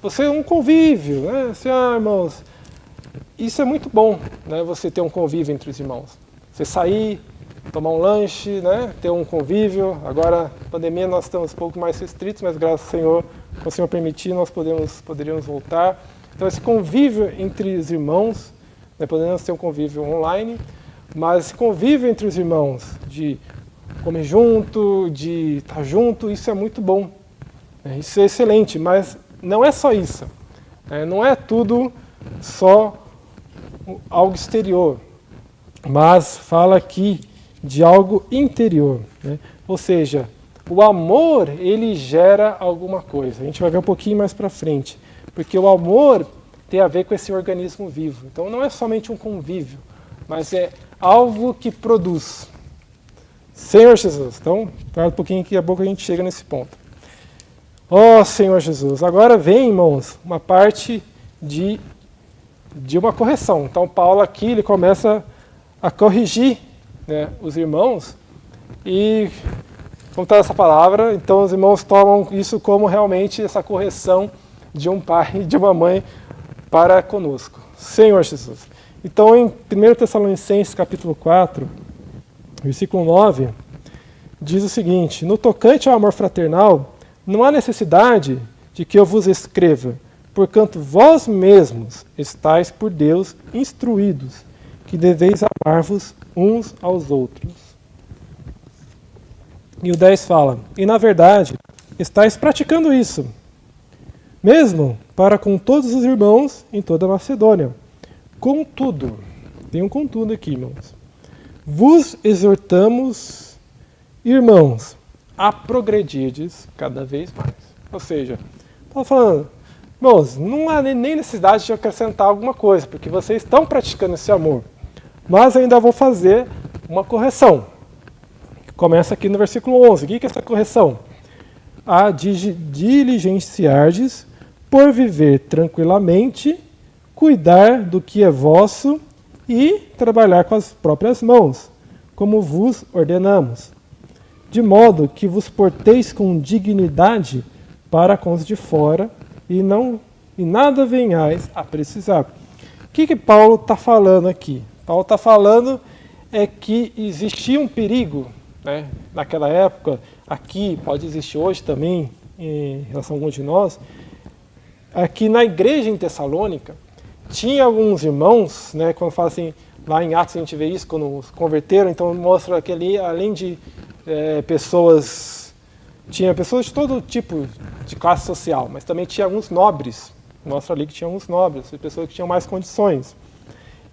você é um convívio, né? Assim, irmãos, isso é muito bom, né? Você ter um convívio entre os irmãos. Você sair, tomar um lanche, né? Ter um convívio. Agora, na pandemia, nós estamos um pouco mais restritos, mas graças ao Senhor, com o Senhor permitir, nós poderíamos voltar. Então, esse convívio entre os irmãos, né? Podemos ter um convívio online, mas esse convívio entre os irmãos, de comer junto, de estar junto, isso é muito bom. Isso é excelente, mas não é só isso. Não é tudo só algo exterior, mas fala aqui de algo interior, né? Ou seja, o amor, ele gera alguma coisa. A gente vai ver um pouquinho mais para frente, porque o amor tem a ver com esse organismo vivo. Então não é somente um convívio, mas é algo que produz. Senhor Jesus, então, fala um pouquinho que a boca a gente chega nesse ponto. Ó Senhor Jesus, agora vem, irmãos, uma parte de uma correção. Então Paulo aqui, ele começa a corrigir, né, os irmãos, e como está essa palavra, então os irmãos tomam isso como realmente essa correção de um pai e de uma mãe para conosco. Senhor Jesus. Então em 1 Tessalonicenses capítulo 4, versículo 9, diz o seguinte: no tocante ao amor fraternal, não há necessidade de que eu vos escreva, porquanto vós mesmos estáis por Deus instruídos, que deveis amar-vos uns aos outros. E o 10 fala: e na verdade, estáis praticando isso, mesmo para com todos os irmãos em toda a Macedônia. Contudo, tem um contudo aqui, irmãos, vos exortamos, irmãos, a progredirdes cada vez mais. Ou seja, estou falando, irmãos, não há nem necessidade de acrescentar alguma coisa, porque vocês estão praticando esse amor. Mas eu ainda vou fazer uma correção. Começa aqui no versículo 11. O que é essa correção? A diligenciardes por viver tranquilamente, cuidar do que é vosso e trabalhar com as próprias mãos, como vos ordenamos, de modo que vos porteis com dignidade para com os de fora e nada venhais a precisar. O que Paulo está falando aqui? Paulo está falando que existia um perigo, né, naquela época, aqui pode existir hoje também, em relação a alguns de nós, aqui na igreja em Tessalônica, tinha alguns irmãos, né, quando fala assim, lá em Atos a gente vê isso, quando se converteram, então mostra que ali, além de pessoas, tinha pessoas de todo tipo de classe social, mas também tinha alguns nobres, mostra ali que tinha alguns nobres, pessoas que tinham mais condições.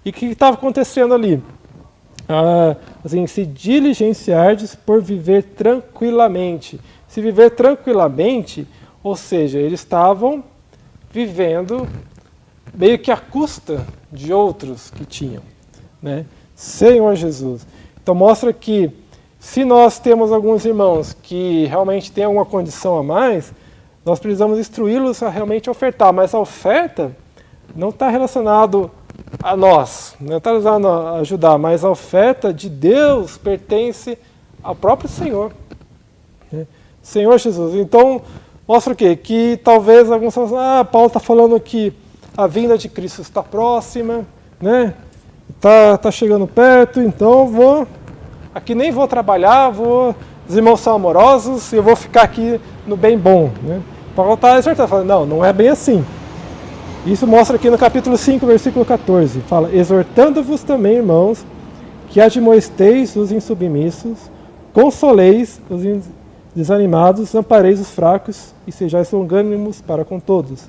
E o que estava acontecendo ali? Assim, se diligenciardes por viver tranquilamente. Se viver tranquilamente, ou seja, eles estavam vivendo meio que à custa de outros que tinham, né? Senhor Jesus. Então mostra que se nós temos alguns irmãos que realmente têm alguma condição a mais, nós precisamos instruí-los a realmente ofertar, mas a oferta não está relacionada a nós, não está relacionada a ajudar, mas a oferta de Deus pertence ao próprio Senhor, né? Senhor Jesus. Então mostra o quê? Que talvez alguns falam, Paulo está falando que a vinda de Cristo está próxima, né? Tá chegando perto, então aqui nem vou trabalhar, os irmãos são amorosos, eu vou ficar aqui no bem bom, né? Paulo está exortando, falando, não é bem assim. Isso mostra aqui no capítulo 5, versículo 14, fala, exortando-vos também, irmãos, que admoesteis os insubmissos, consoleis os desanimados, ampareis os fracos e sejais longânimos para com todos.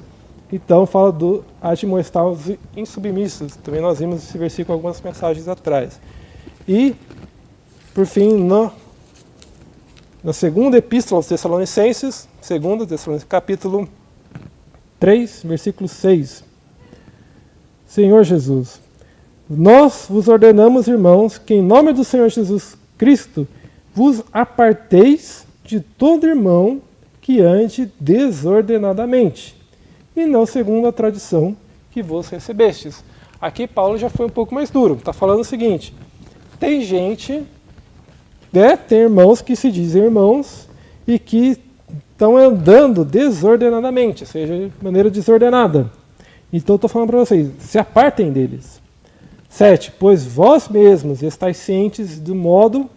Então fala do admoestar os insubmissos. Também nós vimos esse versículo algumas mensagens atrás. E, por fim, na segunda epístola aos Tessalonicenses, capítulo 3, versículo 6. Senhor Jesus, nós vos ordenamos, irmãos, que em nome do Senhor Jesus Cristo vos aparteis de todo irmão que ande desordenadamente, e não segundo a tradição que vos recebestes. Aqui Paulo já foi um pouco mais duro. Está falando o seguinte, tem gente, né, tem irmãos que se dizem irmãos e que estão andando desordenadamente, ou seja, de maneira desordenada. Então estou falando para vocês, se apartem deles. 7. Pois vós mesmos estáis cientes do modo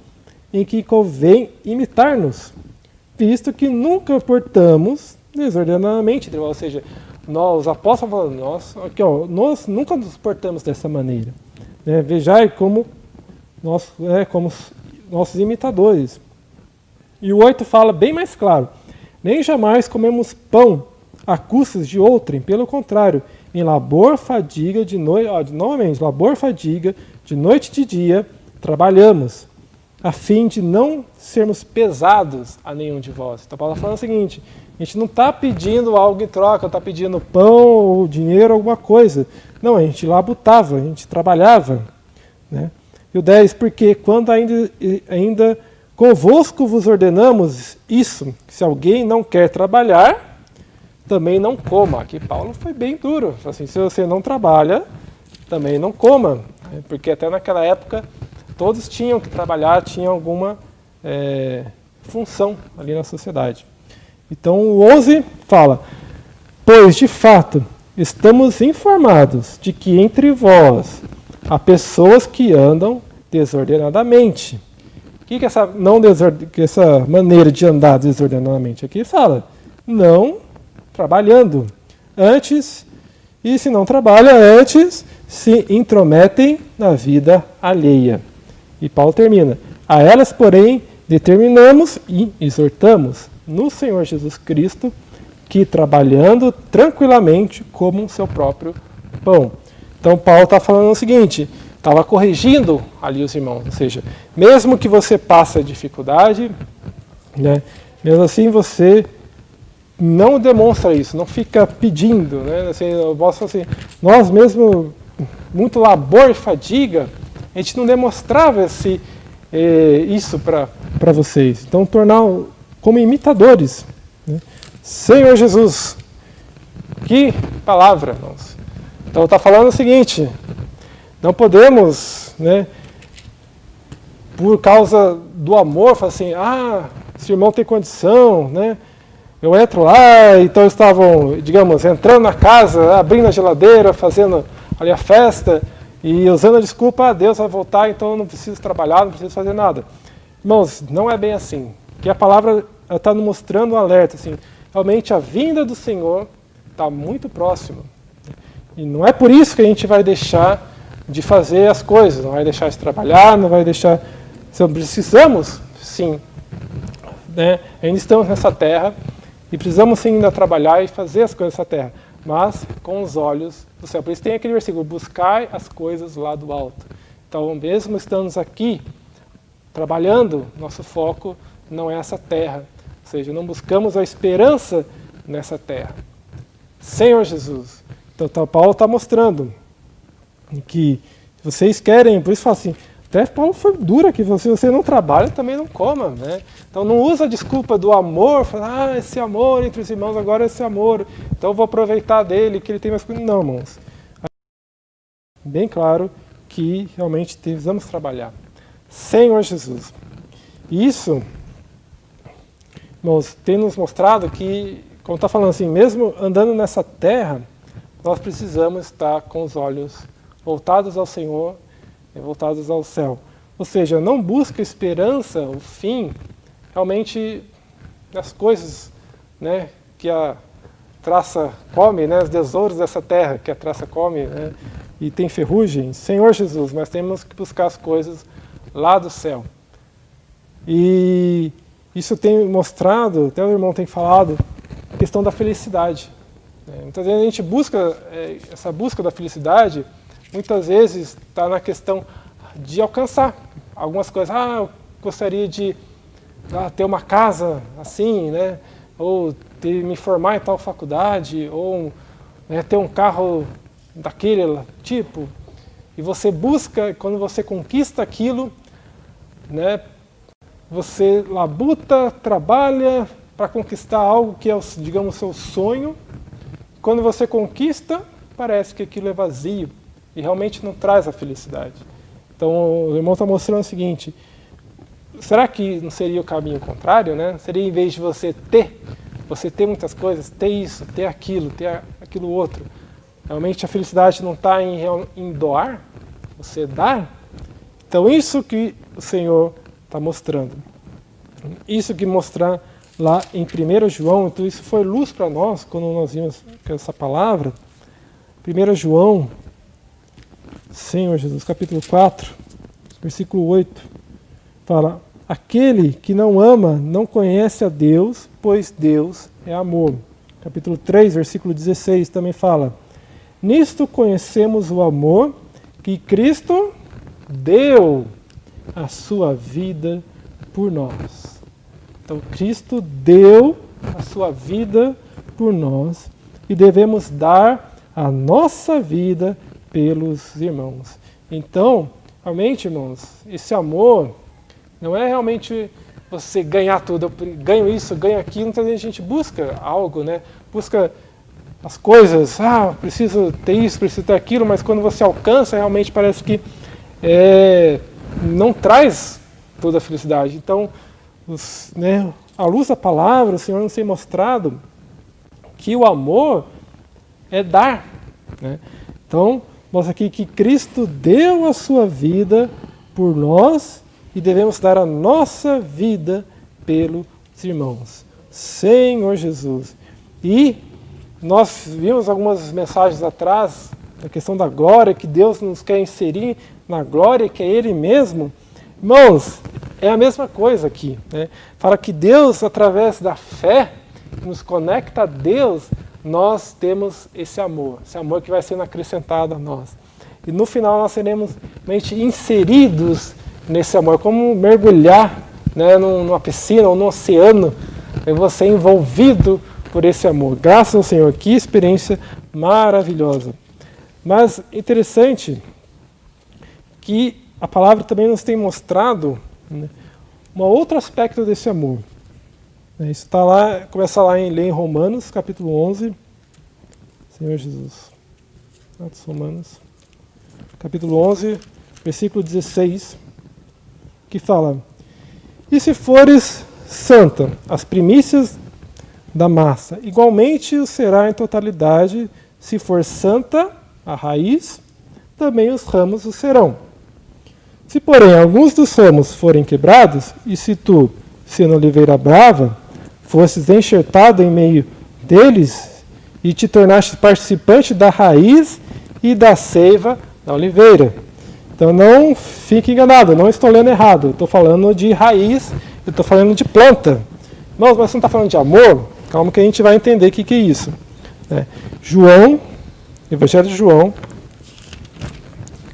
em que convém imitar-nos, visto que nunca portamos desordenadamente, ou seja, nós, os apóstolos falando, nós nunca nos portamos dessa maneira. Né? Vejai como nós, como nossos imitadores. E o 8 fala bem mais claro, nem jamais comemos pão a custas de outrem, pelo contrário, em labor, fadiga, de noite, novamente, labor, fadiga, de noite e de dia, trabalhamos, a fim de não sermos pesados a nenhum de vós. Então Paulo está falando o seguinte, a gente não está pedindo algo em troca, está pedindo pão ou dinheiro, alguma coisa. Não, a gente labutava, a gente trabalhava. Né? E o 10, porque quando ainda convosco vos ordenamos isso, que se alguém não quer trabalhar, também não coma. Aqui Paulo foi bem duro. Assim, se você não trabalha, também não coma. Porque até naquela época todos tinham que trabalhar, tinham alguma função ali na sociedade. Então o 11 fala, pois de fato estamos informados de que entre vós há pessoas que andam desordenadamente. O que é essa maneira de andar desordenadamente? Aqui fala, não trabalhando. Antes, e se não trabalha antes, se intrometem na vida alheia. E Paulo termina, a elas, porém, determinamos e exortamos no Senhor Jesus Cristo que trabalhando tranquilamente comam seu próprio pão. Então Paulo está falando o seguinte, estava corrigindo ali os irmãos, ou seja, mesmo que você passe dificuldade, né, mesmo assim você não demonstra isso, não fica pedindo, né, assim, eu posso assim, nós mesmo, muito labor e fadiga, a gente não demonstrava isso para vocês. Então tornar como imitadores. Né? Senhor Jesus, que palavra, irmãos. Então está falando o seguinte, não podemos, né, por causa do amor, falar assim, esse irmão tem condição, né? Eu entro lá, então estavam, digamos, entrando na casa, abrindo a geladeira, fazendo ali a festa, e usando a desculpa, Deus vai voltar, então eu não preciso trabalhar, não preciso fazer nada. Irmãos, não é bem assim. Que a palavra está nos mostrando um alerta, assim, realmente a vinda do Senhor está muito próxima. E não é por isso que a gente vai deixar de fazer as coisas, não vai deixar de trabalhar, não vai deixar... Precisamos, sim, né? Ainda estamos nessa terra e precisamos sim ainda trabalhar e fazer as coisas nessa terra, mas com os olhos do céu. Por isso tem aquele versículo, buscai as coisas lá do alto. Então, mesmo estando aqui, trabalhando, nosso foco não é essa terra, ou seja, não buscamos a esperança nessa terra. Senhor Jesus. Então, Paulo está mostrando que vocês querem, por isso fala assim, até Paulo foi duro aqui, se você não trabalha, também não coma. Né? Então não usa a desculpa do amor, fala, esse amor entre os irmãos, agora esse amor, então eu vou aproveitar dele, que ele tem mais coisas. Não, irmãos. Bem claro que realmente precisamos trabalhar. Senhor Jesus. Isso, irmãos, tem nos mostrado que, como está falando assim, mesmo andando nessa terra, nós precisamos estar com os olhos voltados ao Senhor, voltados ao céu. Ou seja, não busca esperança, o fim, realmente das coisas, né, que a traça come, né, os tesouros dessa terra que a traça come, né, e tem ferrugem. Senhor Jesus, nós temos que buscar as coisas lá do céu. E isso tem mostrado, até o irmão tem falado, a questão da felicidade. Muitas vezes a gente busca, essa busca da felicidade, muitas vezes está na questão de alcançar algumas coisas. Eu gostaria de ter uma casa assim, né? Ou me formar em tal faculdade, ou ter um carro daquele tipo. E você busca, quando você conquista aquilo, né? Você labuta, trabalha para conquistar algo que é, digamos, o seu sonho. Quando você conquista, parece que aquilo é vazio. E realmente não traz a felicidade. Então, o irmão está mostrando o seguinte, será que não seria o caminho contrário, né? Seria, em vez de você ter muitas coisas, ter isso, ter aquilo outro. Realmente a felicidade não está em doar, você dar. Então isso que o Senhor está mostrando. Isso que mostrar lá em 1 João, então isso foi luz para nós quando nós vimos essa palavra. 1 João, Senhor Jesus, capítulo 4, versículo 8, fala: aquele que não ama não conhece a Deus, pois Deus é amor. Capítulo 3, versículo 16 também fala: nisto conhecemos o amor que Cristo deu a sua vida por nós. Então Cristo deu a sua vida por nós e devemos dar a nossa vida pelos irmãos. Então, realmente, irmãos, esse amor não é realmente você ganhar tudo, eu ganho isso, ganho aquilo. Muitas vezes a gente busca algo, né? Busca as coisas, preciso ter isso, preciso ter aquilo, mas quando você alcança, realmente parece que não traz toda a felicidade. Então, à luz da palavra, o Senhor nos tem mostrado que o amor é dar, né? Então, mostra aqui que Cristo deu a sua vida por nós e devemos dar a nossa vida pelos irmãos. Senhor Jesus. E nós vimos algumas mensagens atrás, a questão da glória, que Deus nos quer inserir na glória, que é Ele mesmo. Irmãos, é a mesma coisa aqui, né? Fala que Deus, através da fé, nos conecta a Deus, nós temos esse amor que vai sendo acrescentado a nós. E no final nós seremos realmente inseridos nesse amor, como mergulhar, né, numa piscina ou num oceano, e você é envolvido por esse amor. Graças ao Senhor, que experiência maravilhosa. Mas interessante que a palavra também nos tem mostrado, né, um outro aspecto desse amor. Isso está lá, começa lá em Romanos, capítulo 11. Senhor Jesus. Romanos, capítulo 11, versículo 16, que fala: e se fores santa, as primícias da massa, igualmente o será em totalidade. Se for santa a raiz, também os ramos o serão. Se, porém, alguns dos ramos forem quebrados, e se tu, sendo oliveira brava, fosses enxertado em meio deles, e te tornaste participante da raiz e da seiva da oliveira. Então não fique enganado, não estou lendo errado, eu estou falando de raiz, eu estou falando de planta. Mas você não está falando de amor? Calma que a gente vai entender o que é isso. João, Evangelho de João,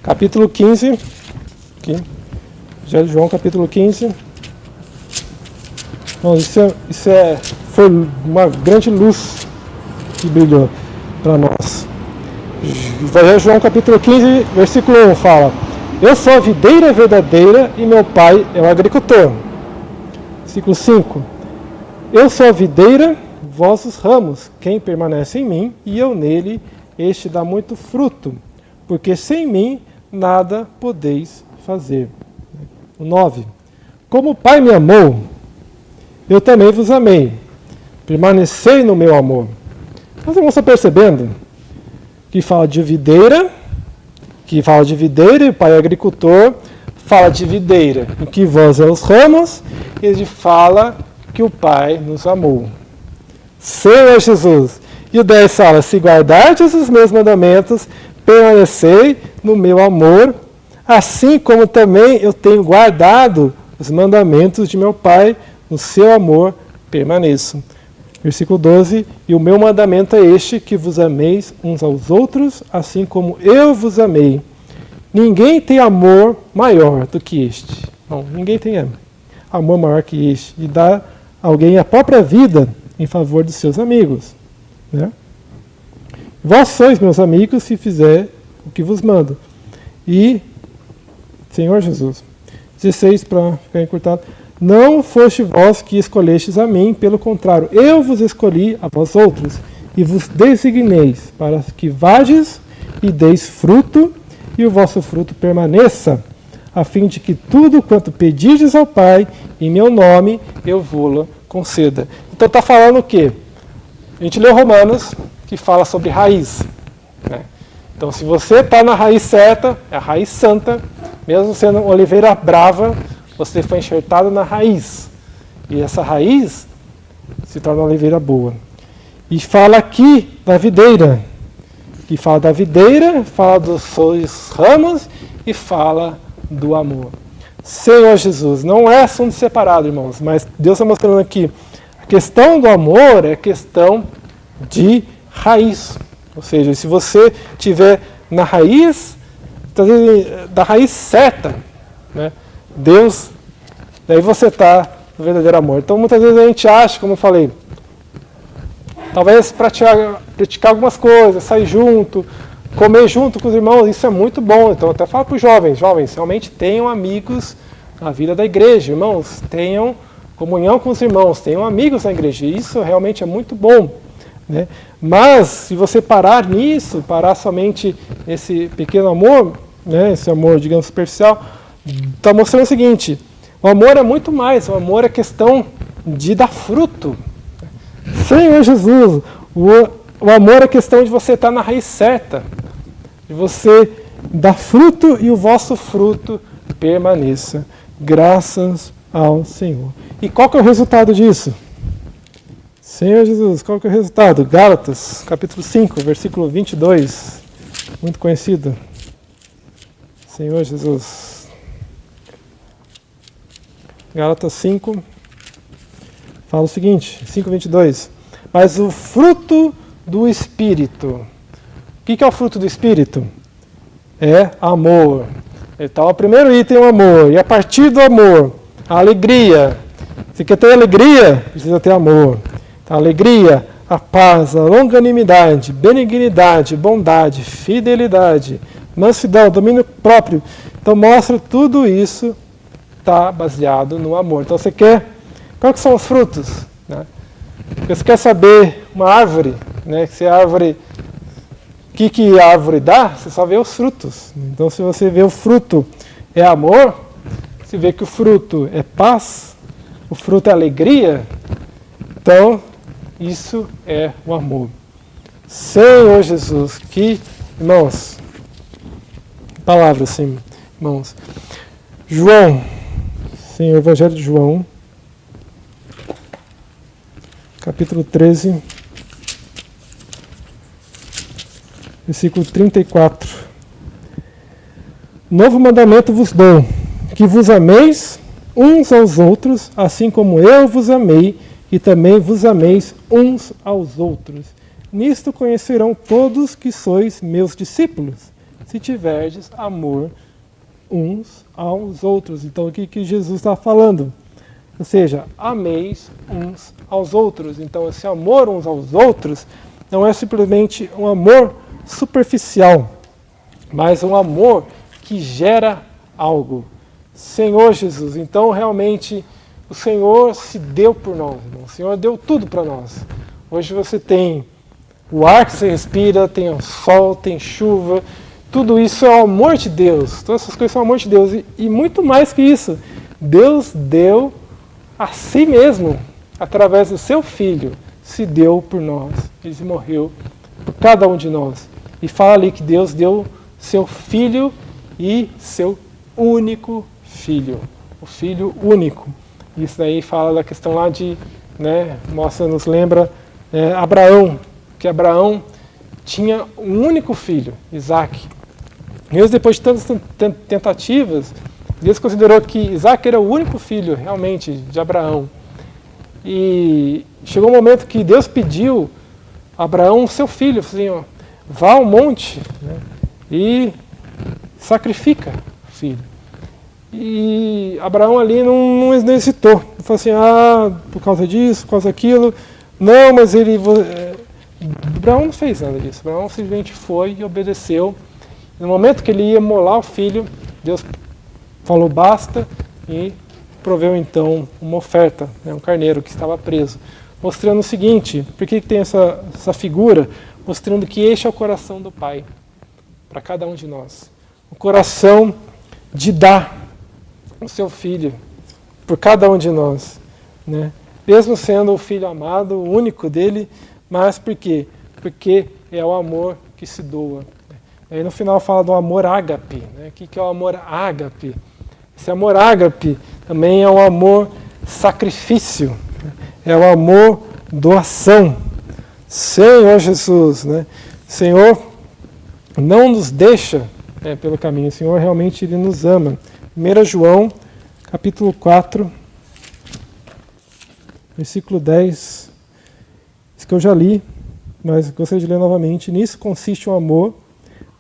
capítulo 15, aqui, Evangelho de João, capítulo 15. Bom, foi uma grande luz que brilhou para nós. Evangelho de João, capítulo 15, versículo 1 fala: eu sou a videira verdadeira e meu pai é o agricultor. Versículo 5: eu sou a videira, vós os ramos. Quem permanece em mim e eu nele, este dá muito fruto, porque sem mim nada podeis fazer. O 9: como o Pai me amou, eu também vos amei. Permanecei no meu amor. Nós vamos estar percebendo que fala de videira, e o Pai é agricultor, fala de videira, em que vós é os ramos, e ele fala que o Pai nos amou. Senhor Jesus. E o 10 fala: se guardardes os meus mandamentos, permanecei no meu amor, assim como também eu tenho guardado os mandamentos de meu Pai, no seu amor permaneço. Versículo 12: e o meu mandamento é este, que vos ameis uns aos outros, assim como eu vos amei. Ninguém tem amor maior do que este. Não, ninguém tem amor maior que este, de dar a alguém a própria vida em favor dos seus amigos. Né? Vós sois meus amigos se fizer o que vos mando. E, Senhor Jesus, 16 para ficar encurtado: não foste vós que escolhestes a mim, pelo contrário, eu vos escolhi a vós outros, e vos designeis para que vades e deis fruto, e o vosso fruto permaneça, a fim de que tudo quanto pedirdes ao Pai, em meu nome, eu vou-lo conceda. Então está falando o quê? A gente leu Romanos, que fala sobre raiz. Né? Então, se você está na raiz certa, é a raiz santa, mesmo sendo oliveira brava, você foi enxertado na raiz. E essa raiz se torna uma oliveira boa. E fala aqui da videira. Que fala da videira, fala dos seus ramos e fala do amor. Senhor Jesus, não é assunto separado, irmãos, mas Deus está mostrando aqui. A questão do amor é questão de raiz. Ou seja, se você estiver na raiz, da raiz certa, né, Deus, daí você está no verdadeiro amor. Então muitas vezes a gente acha, como eu falei, talvez praticar algumas coisas, sair junto, comer junto com os irmãos, isso é muito bom. Então eu até falo para os jovens, realmente tenham amigos na vida da igreja, irmãos, tenham comunhão com os irmãos, tenham amigos na igreja, isso realmente é muito bom. Né? Mas se você parar nisso, parar somente nesse pequeno amor, né, esse amor, digamos, superficial, está mostrando o seguinte: o amor é muito mais, o amor é questão de dar fruto. Senhor Jesus, o amor é questão de você estar na raiz certa, de você dar fruto e o vosso fruto permaneça. Graças ao Senhor. E qual que é o resultado disso? Senhor Jesus, qual que é o resultado? Gálatas, capítulo 5, versículo 22, muito conhecido. Senhor Jesus. Gálatas 5, fala o seguinte, 5:22. Mas o fruto do Espírito. O que é o fruto do Espírito? É amor. Então, o primeiro item é o amor. E a partir do amor, a alegria. Se quer ter alegria, precisa ter amor. A alegria, a paz, a longanimidade, benignidade, bondade, fidelidade, mansidão, domínio próprio. Então mostra tudo isso está baseado no amor. Então você quer, quais são os frutos? Né? Você quer saber uma árvore, né? Se a árvore, o que a árvore dá? Você só vê os frutos. Então se você vê o fruto é amor, se vê que o fruto é paz, o fruto é alegria, então isso é o amor. Senhor Jesus, que, irmãos, palavra assim, irmãos. João, Senhor, Evangelho de João, capítulo 13, versículo 34. Novo mandamento vos dou, que vos ameis uns aos outros, assim como eu vos amei, e também vos ameis uns aos outros. Nisto conhecerão todos que sois meus discípulos, se tiverdes amor uns aos outros. Então, o que Jesus está falando? Ou seja, ameis uns aos outros. Então, esse amor uns aos outros não é simplesmente um amor superficial, mas um amor que gera algo. Senhor Jesus, então realmente o Senhor se deu por nós, irmão. O Senhor deu tudo para nós. Hoje você tem o ar que você respira, tem o sol, tem chuva, tudo isso é o amor de Deus. Todas essas coisas são o amor de Deus. E muito mais que isso, Deus deu a si mesmo, através do seu Filho, se deu por nós. Ele morreu por cada um de nós. E fala ali que Deus deu seu Filho e seu único Filho. O Filho único. Isso daí fala da questão lá de, né, nos lembra Abraão, que Abraão tinha um único filho, Isaac. Mesmo depois de tantas tentativas, Deus considerou que Isaac era o único filho, realmente, de Abraão. E chegou um momento que Deus pediu a Abraão seu filho, assim, ó, vá ao monte, né, e sacrifica o filho. E Abraão ali não hesitou. Ele falou assim, por causa disso, por causa daquilo. Não, mas Abraão não fez nada disso. Abraão simplesmente foi e obedeceu. No momento que ele ia molar o filho, Deus falou basta e proveu então uma oferta, né, um carneiro que estava preso. Mostrando o seguinte, por que tem essa figura? Mostrando que este é o coração do Pai, para cada um de nós. O coração de dar. o seu Filho por cada um de nós, né? Mesmo sendo o Filho amado, o único dele, mas por quê? Porque é o amor que se doa. Aí no final fala do amor ágape, né? O que é o amor ágape? Esse amor ágape também é o amor sacrifício, é o amor doação. Senhor Jesus, né? Senhor não nos deixa, né, pelo caminho, o Senhor realmente Ele nos ama. 1 João, capítulo 4, versículo 10, isso que eu já li, mas gostaria de ler novamente. Nisso consiste o amor,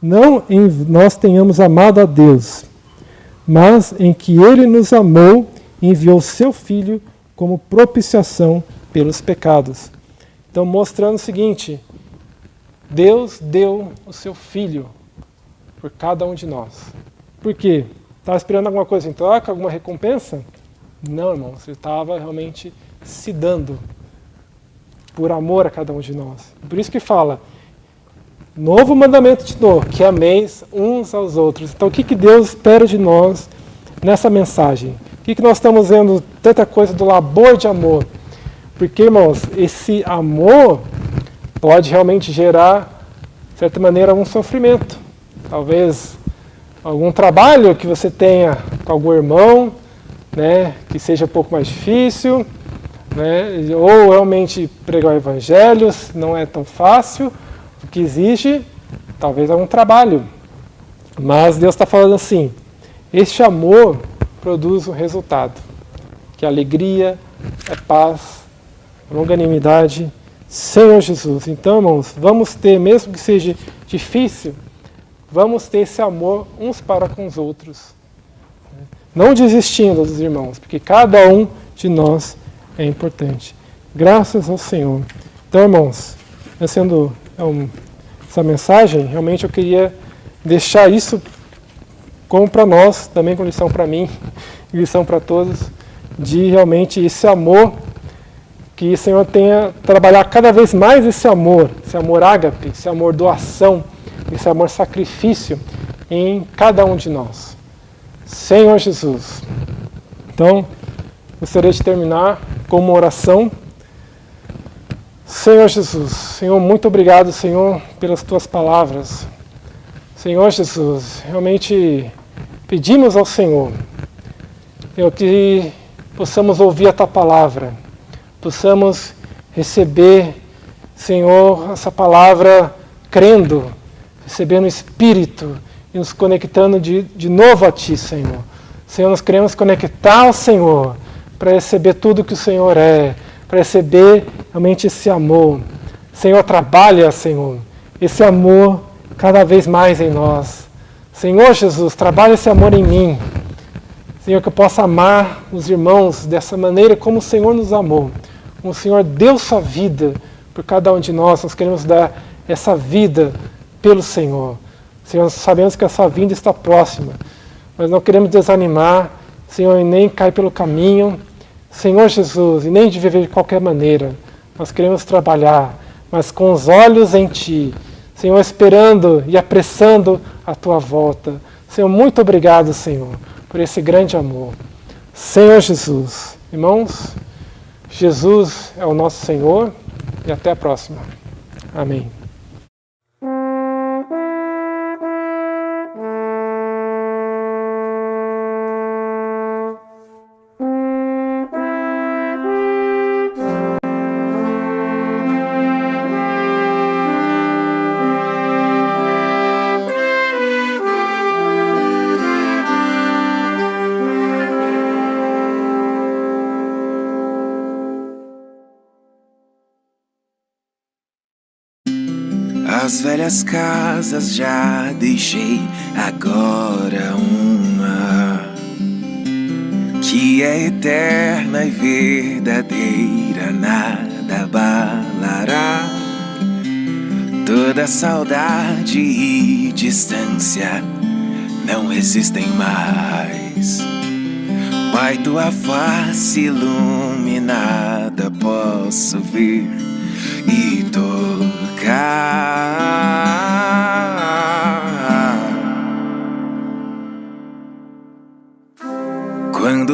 não em nós tenhamos amado a Deus, mas em que Ele nos amou e enviou seu Filho como propiciação pelos pecados. Então, mostrando o seguinte, Deus deu o seu Filho por cada um de nós. Por quê? Estava esperando alguma coisa em troca, alguma recompensa? Não, irmãos, Ele estava realmente se dando por amor a cada um de nós. Por isso que fala, novo mandamento te dou, que ameis uns aos outros. Então, o que Deus espera de nós nessa mensagem? O que nós estamos vendo tanta coisa do labor de amor? Porque, irmãos, esse amor pode realmente gerar, de certa maneira, algum sofrimento. Talvez algum trabalho que você tenha com algum irmão, né, que seja um pouco mais difícil, né, ou realmente pregar o evangelho não é tão fácil, o que exige talvez algum trabalho. Mas Deus está falando assim, este amor produz um resultado, que é alegria, é paz, longanimidade, Senhor Jesus. Então, irmãos, vamos ter, mesmo que seja difícil, vamos ter esse amor uns para com os outros. Não desistindo dos irmãos, porque cada um de nós é importante. Graças ao Senhor. Então, irmãos, essa mensagem, realmente eu queria deixar isso como para nós, também com lição para mim, lição para todos, de realmente esse amor, que o Senhor tenha trabalhar cada vez mais esse amor ágape, esse amor doação, esse amor sacrifício em cada um de nós. Senhor Jesus. Então, gostaria de terminar com uma oração. Senhor Jesus, Senhor, muito obrigado, Senhor, pelas tuas palavras. Senhor Jesus, realmente pedimos ao Senhor, que possamos ouvir a tua palavra, possamos receber, Senhor, essa palavra crendo, recebendo o Espírito e nos conectando de novo a Ti, Senhor. Senhor, nós queremos conectar ao Senhor para receber tudo que o Senhor é, para receber realmente esse amor. Senhor, trabalha, Senhor, esse amor cada vez mais em nós. Senhor Jesus, trabalha esse amor em mim. Senhor, que eu possa amar os irmãos dessa maneira como o Senhor nos amou. Como o Senhor deu sua vida por cada um de nós, nós queremos dar essa vida pelo Senhor. Senhor, nós sabemos que a sua vinda está próxima, mas não queremos desanimar, Senhor, e nem cair pelo caminho, Senhor Jesus, e nem de viver de qualquer maneira. Nós queremos trabalhar, mas com os olhos em Ti, Senhor, esperando e apressando a Tua volta. Senhor, muito obrigado, Senhor, por esse grande amor. Senhor Jesus, irmãos, Jesus é o nosso Senhor e até a próxima. Amém. As velhas casas já deixei, agora uma que é eterna e verdadeira, nada abalará. Toda saudade e distância não existem mais. Pai, tua face iluminada posso ver e tocar.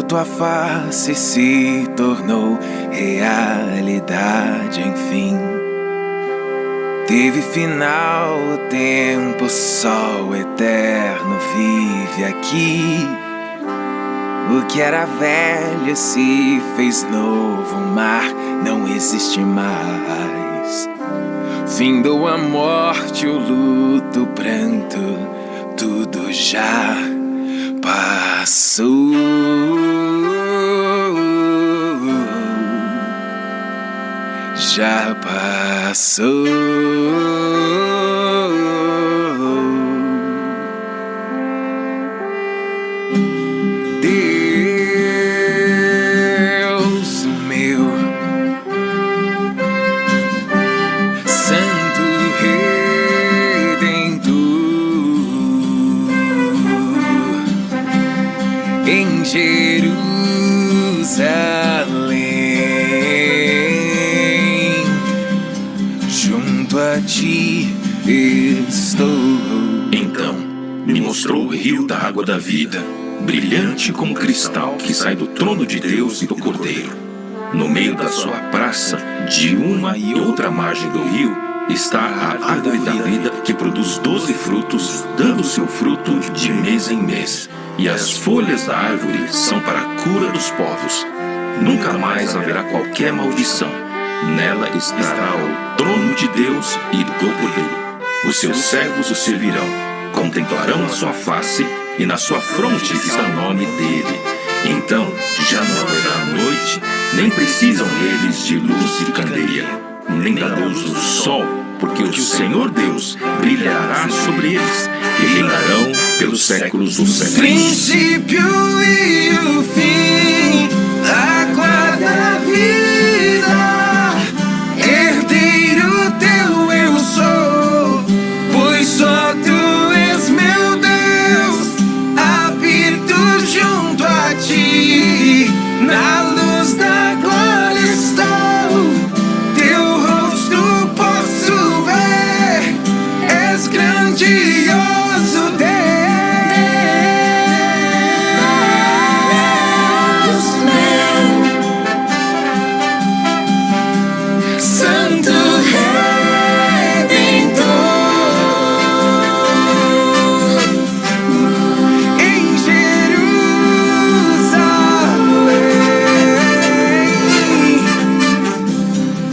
tua face se tornou realidade, enfim. Teve final o tempo, o sol eterno vive aqui. O que era velho se fez novo, o mar não existe mais. Findou a morte, o luto, o pranto, tudo já passou. Já passou. Deus meu, Santo Redentor, em Jerusalém, junto a ti estou. Então me mostrou o rio da água da vida, brilhante como cristal que sai do trono de Deus e do Cordeiro. No meio da sua praça, de uma e outra margem do rio, está a árvore da vida que produz 12 frutos, dando seu fruto de mês em mês. E as folhas da árvore são para a cura dos povos. Nunca mais haverá qualquer maldição. Nela estará o trono de Deus e do Cordeiro. Os seus servos o servirão, contemplarão a sua face, e na sua fronte está o nome dele. Então já não haverá noite, nem precisam eles de luz de candeia, nem da luz do sol, porque o Senhor Deus brilhará sobre eles, e reinarão pelos séculos dos séculos. Princípio e o fim, água da vida, herdeiro teu eu sou, pois só tu és meu Deus, habito junto a ti, na luz da glória estou, teu rosto posso ver, és grandioso Deus. Santo Redentor, em Jerusalém,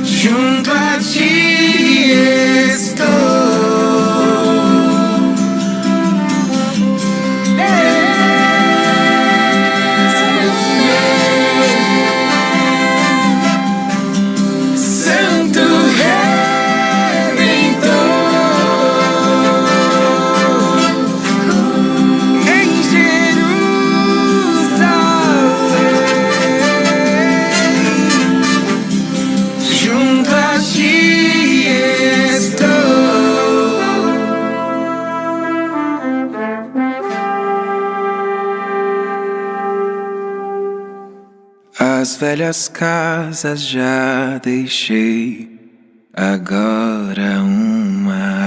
junto a ti estou. Santo Redentor, em Jerusalém, junto a ti estou. As velhas casas já deixei, agora uma